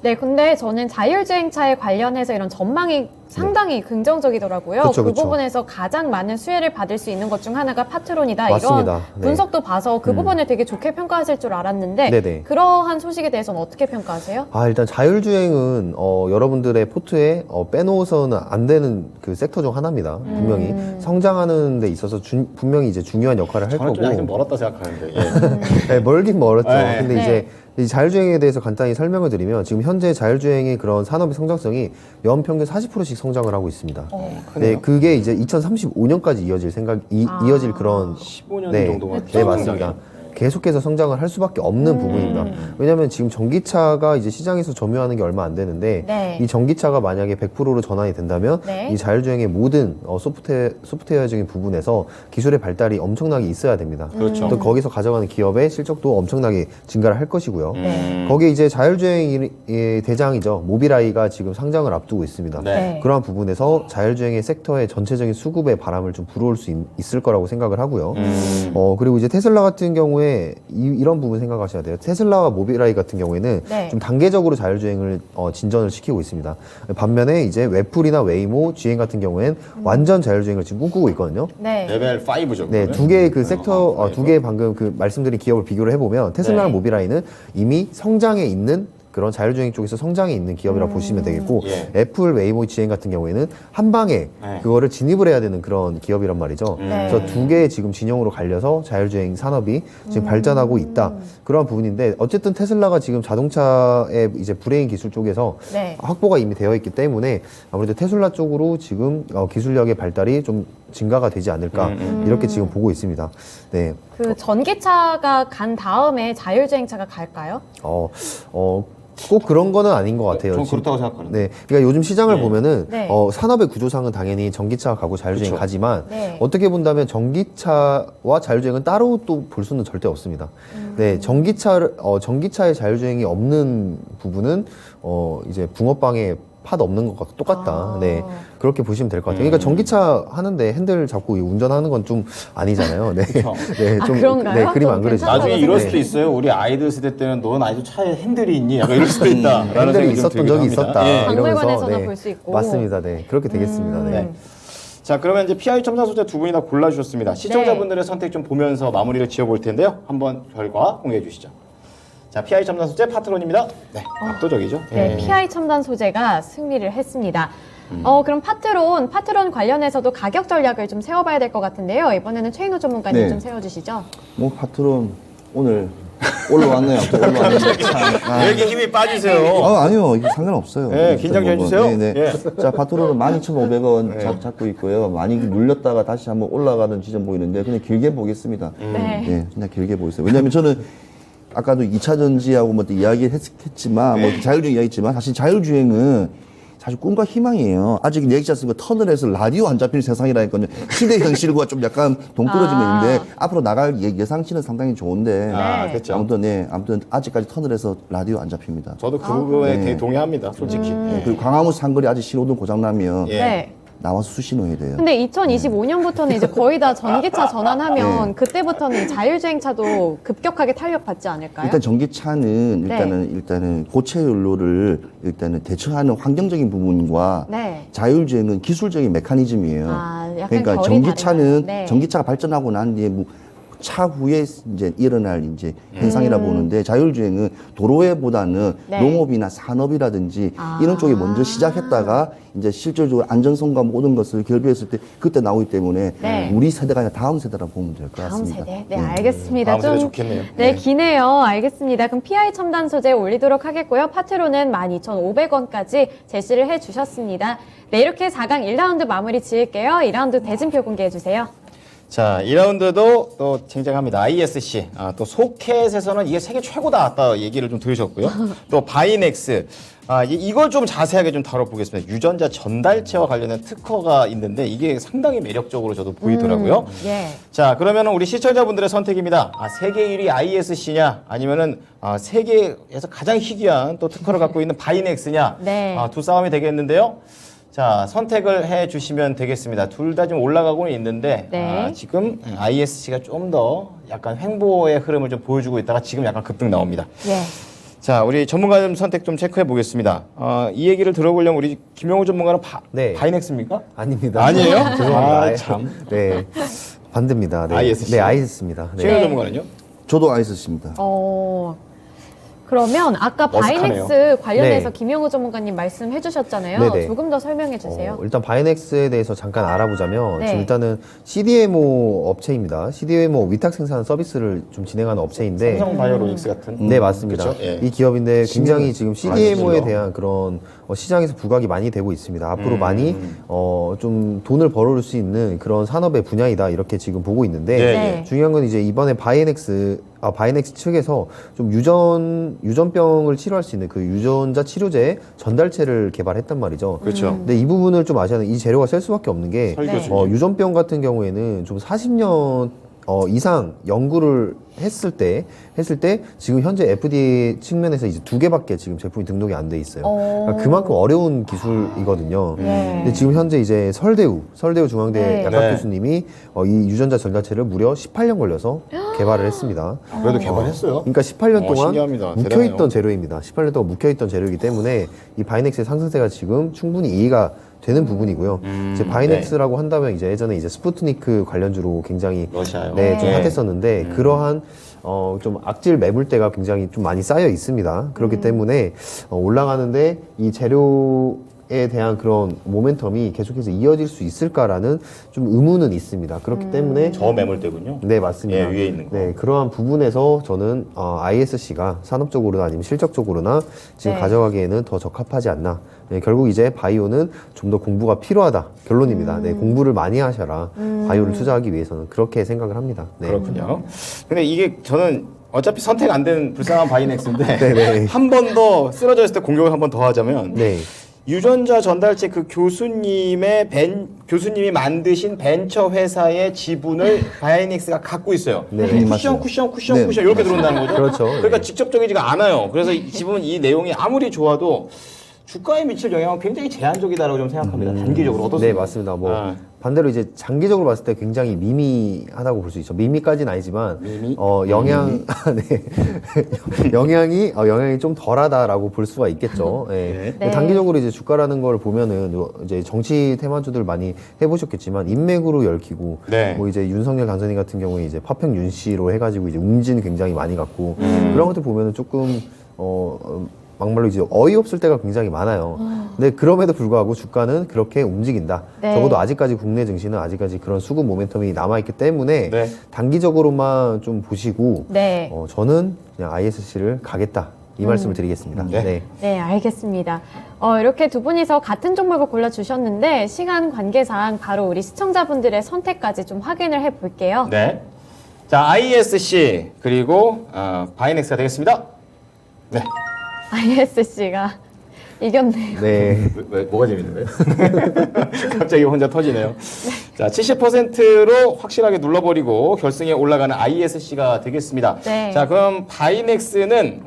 B: 네, 근데 저는 자율주행차에 관련해서 이런 전망이 상당히 긍정적이더라고요.
D: 그쵸,
B: 그
D: 그쵸.
B: 부분에서 가장 많은 수혜를 받을 수 있는 것 중 하나가 파트론이다.
D: 맞습니다.
B: 이런
D: 네.
B: 분석도 봐서 그 부분을 되게 좋게 평가하실 줄 알았는데
D: 네네.
B: 그러한 소식에 대해서는 어떻게 평가하세요?
D: 일단 자율주행은 여러분들의 포트에 빼놓아서는 안 되는 그 섹터 중 하나입니다. 분명히 성장하는 데 있어서 분명히 이제 중요한 역할을 할
A: 저는 좀 약간
D: 거고.
A: 멀었다 생각하는데. 예.
D: 네, 멀긴 멀었죠.
A: 네.
D: 근데
B: 네.
D: 이제 이 자율주행에 대해서 간단히 설명을 드리면 지금 현재 자율주행의 그런 산업의 성장성이 연평균 40%씩 성장을 하고 있습니다. 네, 그게 이제 2035년까지 이어질 그런
A: 15년
D: 네,
A: 정도가
D: 네, 맞습니다. 계속해서 성장을 할 수밖에 없는 부분입니다. 왜냐하면 지금 전기차가 이제 시장에서 점유하는 게 얼마 안 되는데
B: 네.
D: 이 전기차가 만약에 100%로 전환이 된다면
B: 네.
D: 이 자율주행의 모든 소프트웨어적인 부분에서 기술의 발달이 엄청나게 있어야 됩니다.
A: 그렇죠.
D: 또 거기서 가져가는 기업의 실적도 엄청나게 증가를 할 것이고요.
B: 네.
D: 거기에 이제 자율주행의 대장이죠. 모빌아이가 지금 상장을 앞두고 있습니다.
A: 네.
B: 네.
D: 그러한 부분에서 자율주행의 섹터의 전체적인 수급의 바람을 좀 불어올 수 있을 거라고 생각을 하고요. 그리고 이제 테슬라 같은 경우에 경우에 이런 부분 생각하셔야 돼요. 테슬라와 모빌아이 같은 경우에는
B: 네.
D: 좀 단계적으로 자율주행을 진전을 시키고 있습니다. 반면에 이제 웨풀이나 웨이모, GM 같은 경우에는 완전 자율주행을 지금 꿈꾸고 있거든요.
B: 네.
A: 레벨 5죠.
D: 네, 두 개의 그 섹터, 두 개의 방금 그 말씀드린 기업을 비교를 해보면 테슬라랑
B: 네.
D: 모빌아이는 이미 성장에 있는 그런 자율주행 쪽에서 성장이 있는 기업이라고 보시면 되겠고
A: 예.
D: 애플, 웨이모, GM 같은 경우에는 한 방에
A: 네.
D: 그거를 진입을 해야 되는 그런 기업이란 말이죠.
B: 네.
D: 그래서 두 개의 지금 진영으로 갈려서 자율주행 산업이 지금 발전하고 있다. 그런 부분인데 어쨌든 테슬라가 지금 자동차의 이제 브레인 기술 쪽에서
B: 네.
D: 확보가 이미 되어 있기 때문에 아무래도 테슬라 쪽으로 지금 기술력의 발달이 좀 증가가 되지 않을까 이렇게 지금 보고 있습니다. 네.
B: 그 전기차가 간 다음에 자율주행차가 갈까요?
D: 꼭 그런 거는 아닌 것 같아요.
A: 전
D: 지금-
A: 그렇다고 생각하는데.
D: 네, 그러니까 요즘 시장을
A: 네.
D: 보면은
B: 네.
D: 산업의 구조상은 당연히 전기차가 가고 자율주행
A: 그쵸.
D: 가지만
B: 네.
D: 어떻게 본다면 전기차와 자율주행은 따로 또 볼 수는 절대 없습니다. 네, 전기차의 자율주행이 없는 부분은 이제 붕어빵에 팥 없는 것과 똑같다.
B: 아.
D: 네, 그렇게 보시면 될 것 같아요. 그러니까 전기차 하는데 핸들 잡고 운전하는 건 좀 아니잖아요. 네, 네,
B: 아, 그런가요?
D: 네, 그림 안
B: 좀
D: 그려지죠.
B: 괜찮다고
A: 나중에 이럴
B: 생각해요.
A: 수도 있어요. 우리 아이들 세대 때는 넌 아직도 차에 핸들이 있니? 약간 이럴 수도 있다. 라는
D: 핸들이
A: 생각이 좀
D: 있었던
A: 들기도
D: 적이
A: 합니다.
D: 있었다.
A: 예.
D: 이러면서,
B: 박물관에서나 볼수 있고.
D: 맞습니다. 네, 그렇게 되겠습니다. 네.
A: 네. 자, 그러면 이제 PI 첨단 소재 두 분이 다 골라주셨습니다. 시청자분들의 선택 좀 보면서 마무리를 지어볼 텐데요. 한번 결과 공개해 주시죠. 자, PI 첨단 소재 파트론입니다. 네, 압도적이죠.
B: 네,
A: 예.
B: PI 첨단 소재가 승리를 했습니다. 그럼 파트론 관련해서도 가격 전략을 좀 세워봐야 될 것 같은데요. 이번에는 최인호 전문가님
C: 네.
B: 좀 세워주시죠.
C: 뭐 파트론 오늘 올라왔네요. 또 올라왔는데 참.
A: 왜 이렇게 힘이 빠지세요?
C: 아니요. 이게 상관없어요.
A: 네, 긴장 좀 해주세요.
C: 네, 네.
A: 예.
C: 자, 파트론은 12,500원 잡고 있고요. 많이 눌렸다가 다시 한번 올라가는 지점 보이는데 그냥 길게 보겠습니다.
B: 네.
C: 네, 그냥 길게 보겠어요. 왜냐하면 저는 아까도 2차 전지하고 뭐 이야기했지만 뭐 자율주행 이야기했지만 사실 자율주행은 사실 꿈과 희망이에요. 아직 얘기지 않습니까? 터널에서 라디오 안 잡히는 세상이라니까요. 시대 현실과 좀 약간 동떨어짐이 있는데 앞으로 나갈 예상치는 상당히 좋은데
A: 아,
B: 네.
A: 그렇죠.
C: 아무튼 아직까지 터널에서 라디오 안 잡힙니다.
A: 저도 그 부분에
C: 네.
A: 되게 동의합니다, 솔직히.
C: 네, 그리고 광화문 상거리 아직 신호등 고장나면
A: 예.
B: 네.
C: 나와서 수신호해야 돼요.
B: 근데 2025년부터는 이제 거의 다 전기차 전환하면
C: 네.
B: 그때부터는 자율주행차도 급격하게 탄력받지 않을까요?
C: 일단 전기차는
B: 네.
C: 일단은 고체 연료를 일단은 대처하는 환경적인 부분과
B: 네.
C: 자율주행은 기술적인 메커니즘이에요.
B: 아, 약간
C: 그러니까
B: 결이
C: 전기차는
B: 다르네요. 네.
C: 전기차가 발전하고 난 뒤에 뭐 차후에 이제 일어날 이제 현상이라 보는데 자율주행은 도로에보다는
B: 네.
C: 농업이나 산업이라든지
B: 아.
C: 이런 쪽에 먼저 시작했다가 이제 실질적으로 안전성과 모든 것을 결부했을 때 그때 나오기 때문에
B: 네.
C: 우리 세대가 아니라 다음 세대라고 보면 될 것
B: 다음
C: 같습니다.
B: 세대. 네, 알겠습니다.
A: 다음 세대 좋겠네요.
B: 네, 기네요. 알겠습니다. 그럼 PI 첨단 소재 올리도록 하겠고요. 파트로는 12,500원까지 제시를 해주셨습니다. 네, 이렇게 4강 1라운드 마무리 지을게요. 2라운드 대진표 공개해 주세요.
A: 자, 2라운드도 또 쟁쟁합니다. ISC. 또 소켓에서는 이게 세계 최고다. 또 얘기를 좀 들으셨고요. 또 바이넥스. 이걸 좀 자세하게 좀 다뤄보겠습니다. 유전자 전달체와 관련된 특허가 있는데 이게 상당히 매력적으로 저도 보이더라고요.
B: 예.
A: 자, 그러면 우리 시청자분들의 선택입니다. 세계 1위 ISC냐, 아니면은 세계에서 가장 희귀한 또 특허를 갖고 있는 바이넥스냐,
B: 네.
A: 두 싸움이 되겠는데요. 자, 선택을 해 주시면 되겠습니다. 둘 다 지금 올라가고는 있는데
B: 네.
A: 지금 ISC가 좀 더 약간 횡보의 흐름을 좀 보여주고 있다가 지금 약간 급등 나옵니다.
B: 예.
A: 자, 우리 전문가님 선택 좀 체크해 보겠습니다. 이 얘기를 들어보려면 우리 김영우 전문가는
D: 네.
A: 바이넥스입니까?
D: 아닙니다.
A: 아니에요?
D: 죄송합니다.
A: 참.
D: 네. 반대입니다. 네.
A: ISC.
D: 네, ISC입니다. 네.
A: 최영우
B: 네.
A: 전문가는요?
C: 저도 ISC입니다.
B: 그러면 아까
A: 어색하네요.
B: 바이넥스 관련해서
D: 네.
B: 김영우 전문가님 말씀해 주셨잖아요.
D: 네네.
B: 조금 더 설명해 주세요.
D: 일단 바이넥스에 대해서 잠깐 알아보자면
B: 네.
D: 지금 일단은 CDMO 업체입니다. CDMO 위탁 생산 서비스를 좀 진행하는 업체인데
A: 삼성 바이오로직스 같은.
D: 네, 맞습니다.
A: 그쵸? 예.
D: 이 기업인데 굉장히 지금 CDMO에
A: 알겠습니다.
D: 대한 그런 시장에서 부각이 많이 되고 있습니다. 앞으로 많이 좀 돈을 벌어올 수 있는 그런 산업의 분야이다 이렇게 지금 보고 있는데
A: 네,
B: 네.
D: 중요한 건 이제 이번에 바이넥스 측에서 좀 유전병을 치료할 수 있는 그 유전자 치료제 전달체를 개발했단 말이죠.
A: 그렇죠.
D: 근데 이 부분을 좀 아셔야 하는 이 재료가 셀 수밖에 없는 게
A: 설교
B: 네.
A: 중에.
D: 유전병 같은 경우에는 좀 40년 이상 연구를 했을 때 지금 현재 FDA 측면에서 이제 2개밖에 지금 제품이 등록이 안 돼 있어요. 그러니까 그만큼 어려운 기술이거든요. 근데 지금 현재 이제 서울대우 중앙대
B: 네.
D: 약학
A: 네.
D: 교수님이 이 유전자 전달체를 무려 18년 걸려서 개발을 했습니다.
A: 그래도 개발했어요.
D: 그러니까 18년 동안
A: 신기합니다.
D: 묵혀있던
A: 대단해요.
D: 재료입니다. 18년 동안 묵혀있던 재료이기 때문에 이 바이넥스의 상승세가 지금 충분히 이해가 되는 부분이고요. 이제 바이넥스라고 한다면 이제 예전에 이제 스푸트니크 관련주로 굉장히
A: 러시아요.
D: 네, 좀
A: 네.
D: 핫했었는데 그러한 좀 악질 매물대가 굉장히 좀 많이 쌓여 있습니다. 그렇기 때문에 올라가는데 이 재료에 대한 그런 모멘텀이 계속해서 이어질 수 있을까라는 좀 의문은 있습니다. 그렇기 때문에
A: 저 매물대군요.
D: 네, 맞습니다.
A: 예, 위에 있는 거.
D: 네, 그러한 부분에서 저는 ISC가 산업적으로나 아니면 실적적으로나 지금
B: 네.
D: 가져가기에는 더 적합하지 않나. 네, 결국 이제 바이오는 좀 더 공부가 필요하다. 결론입니다. 네, 공부를 많이 하셔라. 바이오를 투자하기 위해서는 그렇게 생각을 합니다. 네.
A: 그렇군요. 근데 이게 저는 어차피 선택 안 된 불쌍한 바이넥스인데
D: 네네.
A: 한 번 더 쓰러져 있을 때 공격을 한 번 더 하자면
D: 네.
A: 유전자 전달체 그 교수님이 만드신 벤처 회사의 지분을 바이넥스가 갖고 있어요.
C: 네,
A: 쿠션
C: 맞습니다. 네.
A: 이렇게 들어온다는 거죠.
D: 그렇죠.
A: 그러니까
D: 네.
A: 직접적이지가 않아요. 그래서 이 지분 이 내용이 아무리 좋아도 주가에 미칠 영향은 굉장히 제한적이다라고 좀 생각합니다. 단기적으로 어떻습니까?
D: 네, 맞습니다. 뭐
A: 아.
D: 반대로 이제 장기적으로 봤을 때 굉장히 미미하다고 볼 수 있죠. 미미까지는 아니지만 영향 네. 영향이 좀 덜하다라고 볼 수가 있겠죠. 네.
B: 네.
D: 단기적으로 이제 주가라는 걸 보면은 이제 정치 테마주들 많이 해보셨겠지만 인맥으로 얽히고
A: 네.
D: 뭐 이제 윤석열 당선인 같은 경우에 이제 파평 윤 씨로 해가지고 이제 웅진 굉장히 많이 갔고 그런 것들 보면은 조금 막말로 이제 어이없을 때가 굉장히 많아요. 근데 그럼에도 불구하고 주가는 그렇게 움직인다.
B: 네.
D: 적어도 아직까지 국내 증시는 아직까지 그런 수급 모멘텀이 남아있기 때문에
A: 네.
D: 단기적으로만 좀 보시고
B: 네.
D: 저는 그냥 ISC를 가겠다. 이 말씀을 드리겠습니다.
A: 네.
D: 네.
B: 네, 알겠습니다. 이렇게 두 분이서 같은 종목을 골라주셨는데 시간 관계상 바로 우리 시청자분들의 선택까지 좀 확인을 해볼게요.
A: 네. 자, ISC 그리고 바이넥스가 되겠습니다. 네.
B: ISC가 이겼네요.
D: 네.
A: 뭐가 재밌는 거예요? 갑자기 혼자 터지네요. 자, 70%로 확실하게 눌러버리고 결승에 올라가는 ISC가 되겠습니다.
B: 네.
A: 자, 그럼 바이넥스는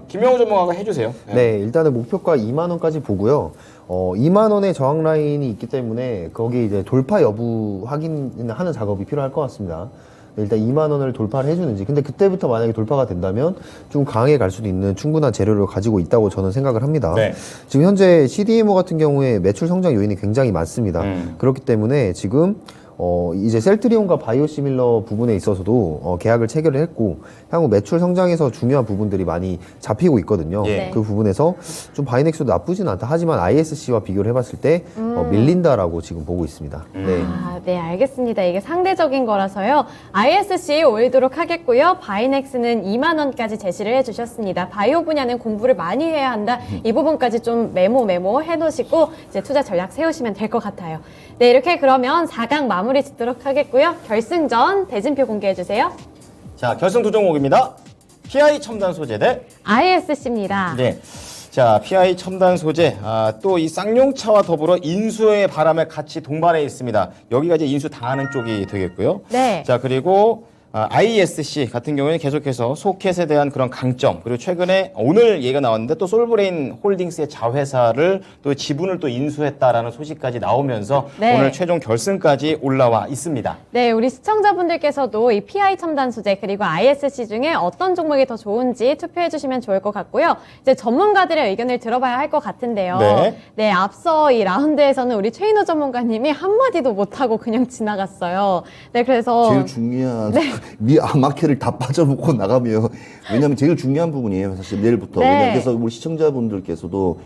A: 김영우 전문가가 해주세요.
D: 네, 일단은 목표가 2만 원까지 보고요. 2만 원의 저항 라인이 있기 때문에 거기 이제 돌파 여부 확인하는 작업이 필요할 것 같습니다. 일단 2만 원을 돌파를 해주는지. 근데 그때부터 만약에 돌파가 된다면 좀 강하게 갈 수도 있는 충분한 재료를 가지고 있다고 저는 생각을 합니다.
A: 네.
D: 지금 현재 CDMO 같은 경우에 매출 성장 요인이 굉장히 많습니다. 그렇기 때문에 지금 이제 셀트리온과 바이오시밀러 부분에 있어서도 계약을 체결을 했고 향후 매출 성장에서 중요한 부분들이 많이 잡히고 있거든요.
A: 예.
D: 그 부분에서 좀 바이넥스도 나쁘진 않다. 하지만 ISC와 비교를 해봤을 때 밀린다라고 지금 보고 있습니다. 네.
B: 네, 알겠습니다. 이게 상대적인 거라서요. ISC 올리도록 하겠고요. 바이넥스는 2만 원까지 제시를 해주셨습니다. 바이오 분야는 공부를 많이 해야 한다. 이 부분까지 좀 메모 해놓으시고 이제 투자 전략 세우시면 될 것 같아요. 네, 이렇게 그러면 4강 마무리 짓도록 하겠고요. 결승전 대진표 공개해 주세요.
A: 자, 결승 두 종목입니다. PI 첨단 소재 대
B: ISC입니다.
A: 네. 자, PI 첨단 소재, 또 이 쌍용차와 더불어 인수의 바람에 같이 동반해 있습니다. 여기가 이제 인수 당하는 쪽이 되겠고요.
B: 네.
A: 자, 그리고 ISC 같은 경우에는 계속해서 소켓에 대한 그런 강점, 그리고 최근에 오늘 얘기가 나왔는데 또 솔브레인 홀딩스의 자회사를 또 지분을 또 인수했다라는 소식까지 나오면서
B: 네.
A: 오늘 최종 결승까지 올라와 있습니다.
B: 네, 우리 시청자분들께서도 이 PI 첨단 소재 그리고 ISC 중에 어떤 종목이 더 좋은지 투표해 주시면 좋을 것 같고요. 이제 전문가들의 의견을 들어봐야 할 것 같은데요.
A: 네.
B: 앞서 이 라운드에서는 우리 최인호 전문가님이 한마디도 못하고 그냥 지나갔어요. 네, 그래서
C: 제일 중요한 마켓을 다 빠져보고 나가면 왜냐하면 제일 중요한 부분이에요 사실 내일부터.
B: 네.
C: 왜냐하면 그래서 우리 시청자분들께서도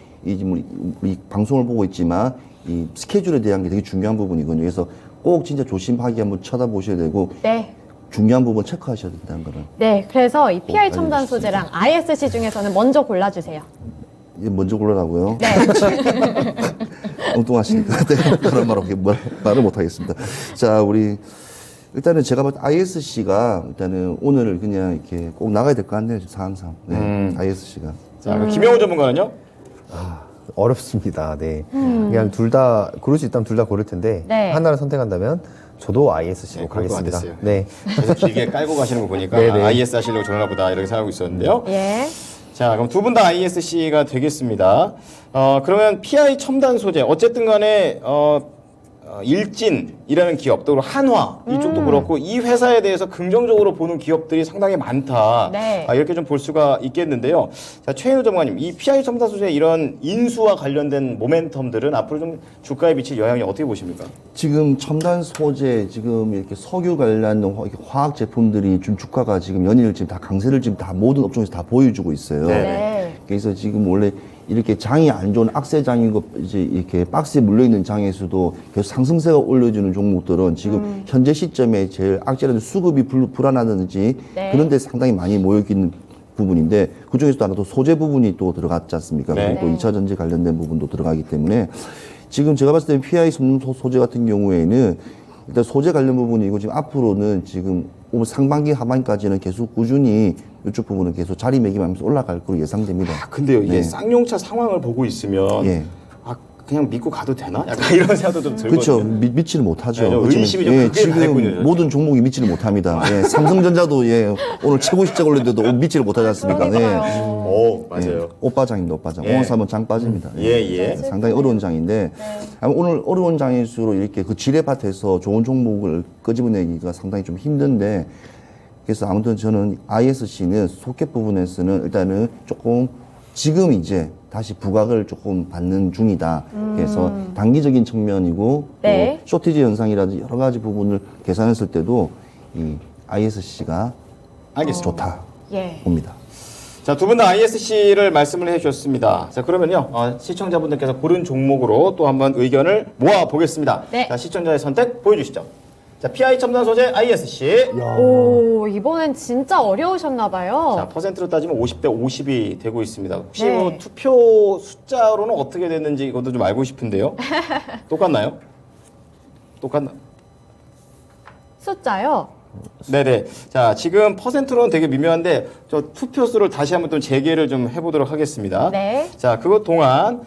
C: 우리 방송을 보고 있지만 이 스케줄에 대한 게 되게 중요한 부분이거든요. 그래서 꼭 진짜 조심하게 한번 쳐다보셔야 되고
B: 네.
C: 중요한 부분 체크하셔야 된다는 거는.
B: 네, 그래서 이 PI
C: 꼭
B: 첨단
C: 알려주세요.
B: 소재랑 ISC 중에서는 먼저 골라주세요.
C: 이제 먼저 골라라고요.
B: 네.
C: 엉뚱하시니까 그런 말을 못하겠습니다. 자, 우리 일단은 제가 봤을 때 ISC가 일단은 오늘 그냥 이렇게 꼭 나가야 될 것 같네요. 상황상. 네. ISC가.
A: 자, 그럼 김영우 전문가는요?
D: 어렵습니다. 네. 그냥 둘 다 고를 수 있다면 둘 다 고를 텐데
B: 네.
D: 하나를 선택한다면 저도 ISC로
A: 네, 그럴 것
D: 가겠습니다.
A: 같았어요.
D: 네.
A: 그래서 길게 깔고 가시는 거 보니까
D: 네네.
A: IS 하시려고 저러나 보다 이렇게 생각하고 있었는데요.
B: 예.
A: 자, 그럼 두 분 다 ISC가 되겠습니다. 그러면 PI 첨단 소재, 어쨌든 간에, 일진이라는 기업, 또 한화 이쪽도 그렇고 이 회사에 대해서 긍정적으로 보는 기업들이 상당히 많다.
B: 네.
A: 이렇게 좀 볼 수가 있겠는데요. 자, 최인호 전문가님, 이 PI 첨단 소재 이런 인수와 관련된 모멘텀들은 앞으로 좀 주가에 미칠 영향이 어떻게 보십니까?
C: 지금 첨단 소재, 지금 이렇게 석유 관련 화학 제품들이 좀 주가가 지금 연일 지금 다 강세를 지금 다 모든 업종에서 다 보여주고 있어요.
B: 네.
C: 그래서 지금 원래 이렇게 장이 안 좋은 악세장이고 이제 이렇게 박스에 물려 있는 장에서도 계속 상승세가 올려주는 종목들은 지금 현재 시점에 제일 악재라든지 수급이 불안하다든지
B: 네.
C: 그런 데 상당히 많이 모여 있는 부분인데 그 중에서도 하나 또 소재 부분이 또 들어갔지 않습니까?
A: 네.
C: 그리고 또 2차 전지 관련된 부분도 들어가기 때문에 지금 제가 봤을 때 PI 소재 같은 경우에는 일단 소재 관련 부분이고 지금 앞으로는 지금 올 상반기 하반기까지는 계속 꾸준히 이쪽 부분은 계속 자리매김하면서 올라갈 거로 예상됩니다.
A: 근데요, 이게
C: 네.
A: 쌍용차 상황을 보고 있으면
C: 예.
A: 그냥 믿고 가도 되나? 약간 이런 생각도 좀 들거든요.
C: 그렇죠. 믿지를 못하죠.
A: 네, 좀
C: 어쩌면,
A: 의심이 좀 크게 가겠군요,
C: 지금 모든 종목이 믿지를 못합니다. 예, 삼성전자도 오늘 최고 시작 올렸는데도 믿지를 못하지 않습니까? 네.
A: 오, 맞아요.
C: 오빠장입니다, 오빠장.
A: 예.
C: 오늘 사면 장 빠집니다.
A: 예.
C: 상당히 어려운 장인데, 아마 오늘 어려운 장일수록 이렇게 그 지뢰밭에서 좋은 종목을 끄집어내기가 상당히 좀 힘든데, 그래서 아무튼 저는 ISC는 소켓 부분에서는 일단은 조금 지금 이제 다시 부각을 조금 받는 중이다. 그래서 단기적인 측면이고
B: 네.
C: 또 쇼티지 현상이라든지 여러 가지 부분을 계산했을 때도 이 ISC가
A: 알겠습니다.
C: 좋다
B: 예.
C: 봅니다.
A: 자, 두 분 다 ISC를 말씀을 해주셨습니다. 자, 그러면요, 시청자분들께서 고른 종목으로 또 한번 의견을 모아 보겠습니다.
B: 네.
A: 자, 시청자의 선택 보여주시죠. 자, PI 첨단 소재 ISC.
B: 오, 이번엔 진짜 어려우셨나 봐요.
A: 자, 퍼센트로 따지면 50대 50이 되고 있습니다. 혹시
B: 네.
A: 뭐 투표 숫자로는 어떻게 됐는지 이것도 좀 알고 싶은데요. 똑같나요? 똑같나?
B: 숫자요?
A: 네네. 자, 지금 퍼센트로는 되게 미묘한데 저 투표 수를 다시 한번 또 재개를 좀 해보도록 하겠습니다.
B: 네.
A: 자, 그것 동안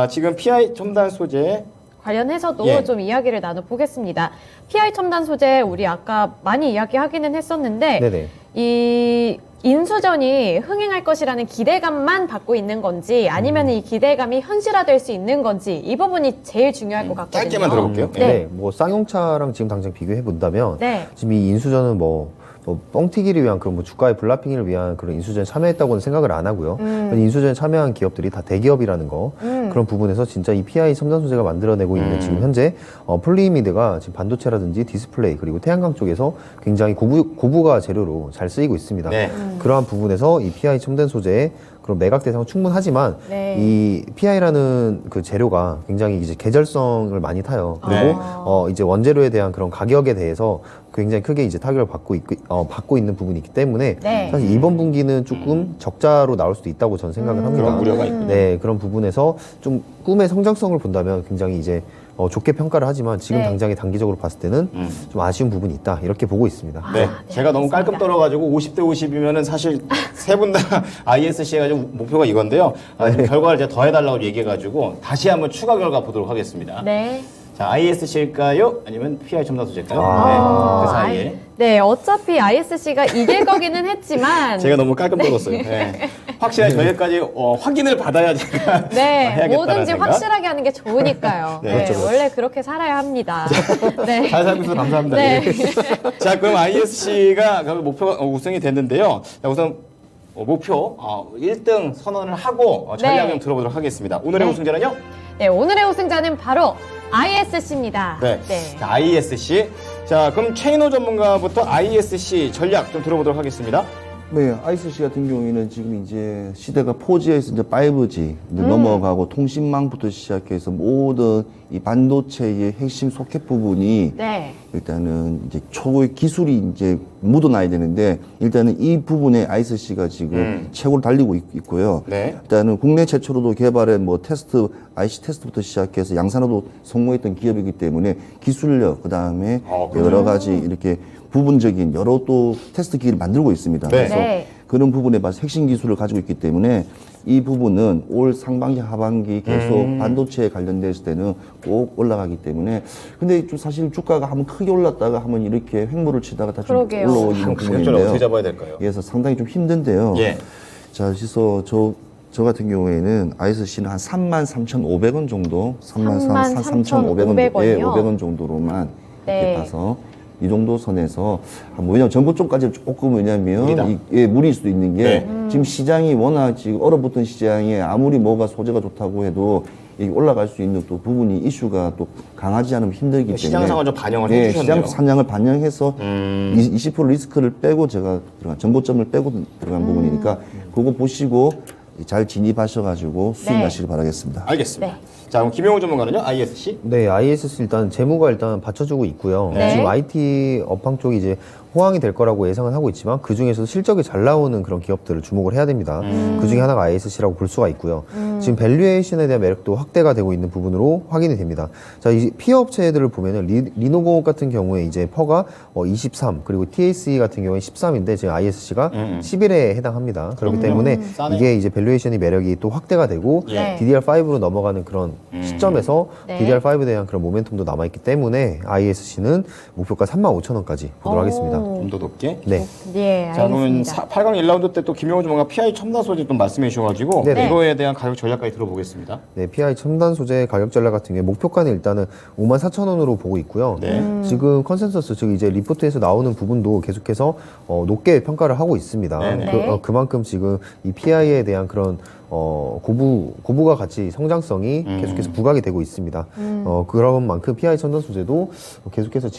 A: 지금 PI 첨단 소재
B: 관련해서도
A: 예.
B: 좀 이야기를 나눠보겠습니다. PI 첨단 소재 우리 아까 많이 이야기하기는 했었는데
D: 네네.
B: 이 인수전이 흥행할 것이라는 기대감만 받고 있는 건지 아니면 이 기대감이 현실화될 수 있는 건지 이 부분이 제일 중요할 것 같거든요.
A: 짧게만 들어볼게요.
B: 네.
D: 네. 뭐 쌍용차랑 지금 당장 비교해 본다면
B: 네.
D: 지금 이 인수전은 뭐 뻥튀기를 위한 그런 뭐 주가의 블라핑을 위한 그런 인수전에 참여했다고는 생각을 안 하고요. 인수전에 참여한 기업들이 다 대기업이라는 거 그런 부분에서 진짜 이 PI 첨단 소재가 만들어내고 있는 지금 현재 폴리이미드가 지금 반도체라든지 디스플레이 그리고 태양광 쪽에서 굉장히 고부가 재료로 잘 쓰이고 있습니다.
A: 네.
D: 그러한 부분에서 이 PI 첨단 소재의 그런 매각 대상은 충분하지만
B: 네.
D: 이 PI라는 그 재료가 굉장히 이제 계절성을 많이 타요. 그리고 이제 원재료에 대한 그런 가격에 대해서 굉장히 크게 이제 타격을 받고 있는 부분이 있기 때문에
B: 네.
D: 사실 이번 분기는 조금 적자로 나올 수도 있다고 저는 생각을 합니다.
A: 그런 우려가 있군요.
D: 네, 그런 부분에서 좀 꿈의 성장성을 본다면 굉장히 이제 좋게 평가를 하지만 지금
B: 네.
D: 당장에 단기적으로 봤을 때는 좀 아쉬운 부분이 있다 이렇게 보고 있습니다.
A: 네,
B: 네,
A: 제가 너무 깔끔
B: 알겠습니다.
A: 떨어가지고 50대 50이면은 사실 세 분 다 ISC 해가지고 목표가 이건데요. 지금 결과를 제가 더 해달라고 얘기해가지고 다시 한번 추가 결과 보도록 하겠습니다.
B: 네.
A: 자, ISC일까요? 아니면 PI 첨단 소재일까요? 그 사이에.
B: 네, 어차피 ISC가 이길 거기는 했지만
A: 제가 너무 깔끔 떨었어요. 네. 확실하게 저희까지 확인을 받아야 제가
B: 네,
A: 해야겠다는
B: 뭐든지
A: 생각.
B: 확실하게 하는 게 좋으니까요.
A: 네,
B: 네,
A: 그렇죠.
B: 원래 그렇게 살아야 합니다. 네.
A: 잘 살고 있어서 감사합니다.
B: 네.
A: 예. 자, 그럼 ISC가 목표가 우승이 됐는데요. 자, 우선 목표 1등 선언을 하고 전략
B: 네.
A: 좀 들어보도록 하겠습니다. 오늘의
B: 네.
A: 우승자는요?
B: 네, 오늘의 우승자는 바로 ISC입니다.
A: 네. 자, ISC. 자, 그럼 최인호 전문가부터 ISC 전략 좀 들어보도록 하겠습니다.
C: 네, ISC 같은 경우에는 지금 이제 시대가 4G에서 이제 5G 넘어가고 통신망부터 시작해서 모든 이 반도체의 핵심 소켓 부분이
B: 네.
C: 일단은 이제 초고의 기술이 이제 묻어나야 되는데 일단은 이 부분에 ISC가 지금 최고로 달리고 있고요.
A: 네.
C: 일단은 국내 최초로도 개발한 뭐 테스트, IC 테스트부터 시작해서 양산화도 성공했던 기업이기 때문에 기술력, 그 다음에 여러 가지 이렇게 부분적인 여러 또 테스트 기기를 만들고 있습니다.
A: 네.
C: 그래서
B: 네.
C: 그런 부분에 봐서 핵심 기술을 가지고 있기 때문에 이 부분은 올 상반기 하반기 계속 반도체에 관련됐을 때는 꼭 올라가기 때문에 근데 좀 사실 주가가 한번 크게 올랐다가 한번 이렇게 횡보를 치다가 다시
B: 그러게요.
C: 올라오는
A: 가격대를
C: 부분인데요.
A: 어떻게 잡아야 될까요?
C: 그래서 상당히 좀 힘든데요.
A: 예.
C: 자, 그래서 저 같은 경우에는 ISC는 한 33,500원 정도, 33,500원,
B: 33,500원
C: 예,
B: 이요?
C: 500원 정도로만
B: 네.
C: 이렇게 봐서 이 정도 선에서 왜냐면 전고 쪽까지 조금 왜냐면
A: 무리다.
C: 무리일 수도 있는 게
A: 네.
C: 지금 시장이 워낙 지금 얼어붙은 시장에 아무리 뭐가 소재가 좋다고 해도 이 올라갈 수 있는 또 부분이 이슈가 또 강하지 않으면 힘들기 때문에
A: 시장 상황을 좀 반영을
C: 예,
A: 해주셨네요.
C: 시장 상황을 반영해서 20% 리스크를 빼고 제가 들어간 정보점을 빼고 들어간 부분이니까 그거 보시고 잘 진입하셔가지고 수익
B: 네.
C: 나시길 바라겠습니다.
A: 알겠습니다.
B: 네.
A: 자, 그럼 김영우 전문가는요? ISC?
D: 네, ISC 일단 재무가 일단 받쳐주고 있고요.
B: 네.
D: 지금 IT 업황 쪽이 이제 호황이 될 거라고 예상은 하고 있지만 그 중에서도 실적이 잘 나오는 그런 기업들을 주목을 해야 됩니다. 그 중에 하나가 ISC라고 볼 수가 있고요. 지금 밸류에이션에 대한 매력도 확대가 되고 있는 부분으로 확인이 됩니다. 자, 이 피어 업체들을 보면은 리노공업 같은 경우에 이제 퍼가 23 그리고 TAC 같은 경우에 13인데 지금 ISC가 11에 해당합니다. 그렇기 때문에
A: 싸네요.
D: 이게 이제 밸류에이션이 매력이 또 확대가 되고
A: 예.
D: DDR5로 넘어가는 그런 시점에서
B: 네.
D: DDR5에 대한 그런 모멘텀도 남아있기 때문에 ISC는 목표가 35,000원까지 보도록 하겠습니다.
A: 좀 더 높게.
D: 네.
B: 예,
A: 자, 그러면
B: 알겠습니다.
A: 8강 1라운드 때 또 김영우 전문가 PI 첨단 소재 좀 말씀해 주셔가지고
D: 네네.
A: 이거에 대한 가격 전략까지 들어보겠습니다.
D: 네, PI 첨단 소재 가격 전략 같은 경우에 목표가는 일단은 54,000원으로 보고 있고요.
A: 네.
D: 지금 컨센서스 즉 이제 리포트에서 나오는 부분도 계속해서 높게 평가를 하고 있습니다.
A: 네네.
B: 네.
D: 그만큼 지금 이 PI에 대한 그런 고부가 같이 성장성이 계속해서 부각이 되고 있습니다. 그런 만큼 PI 첨단 소재도 계속해서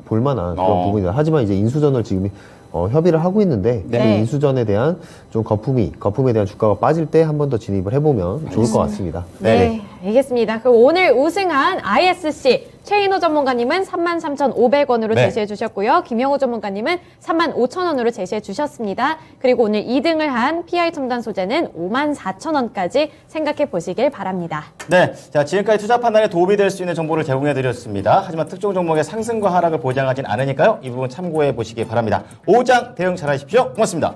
D: 볼 만한 그런 부분이다. 하지만 이제 인수전을 지금 협의를 하고 있는데 그
B: 네.
D: 인수전에 대한 좀 거품에 대한 주가가 빠질 때 한 번 더 진입을 해보면 좋을 것 같습니다.
B: 네, 알겠습니다. 그럼 오늘 우승한 ISC 최인호 전문가님은 33,500원으로
A: 네.
B: 제시해 주셨고요. 김영호 전문가님은 35,000원으로 제시해 주셨습니다. 그리고 오늘 2등을 한 PI 첨단 소재는 54,000원까지 생각해 보시길 바랍니다.
A: 네, 자 지금까지 투자 판단에 도움이 될 수 있는 정보를 제공해 드렸습니다. 하지만 특정 종목의 상승과 하락을 보장하진 않으니까요. 이 부분 참고해 보시기 바랍니다. 오장 대응 잘하십시오. 고맙습니다.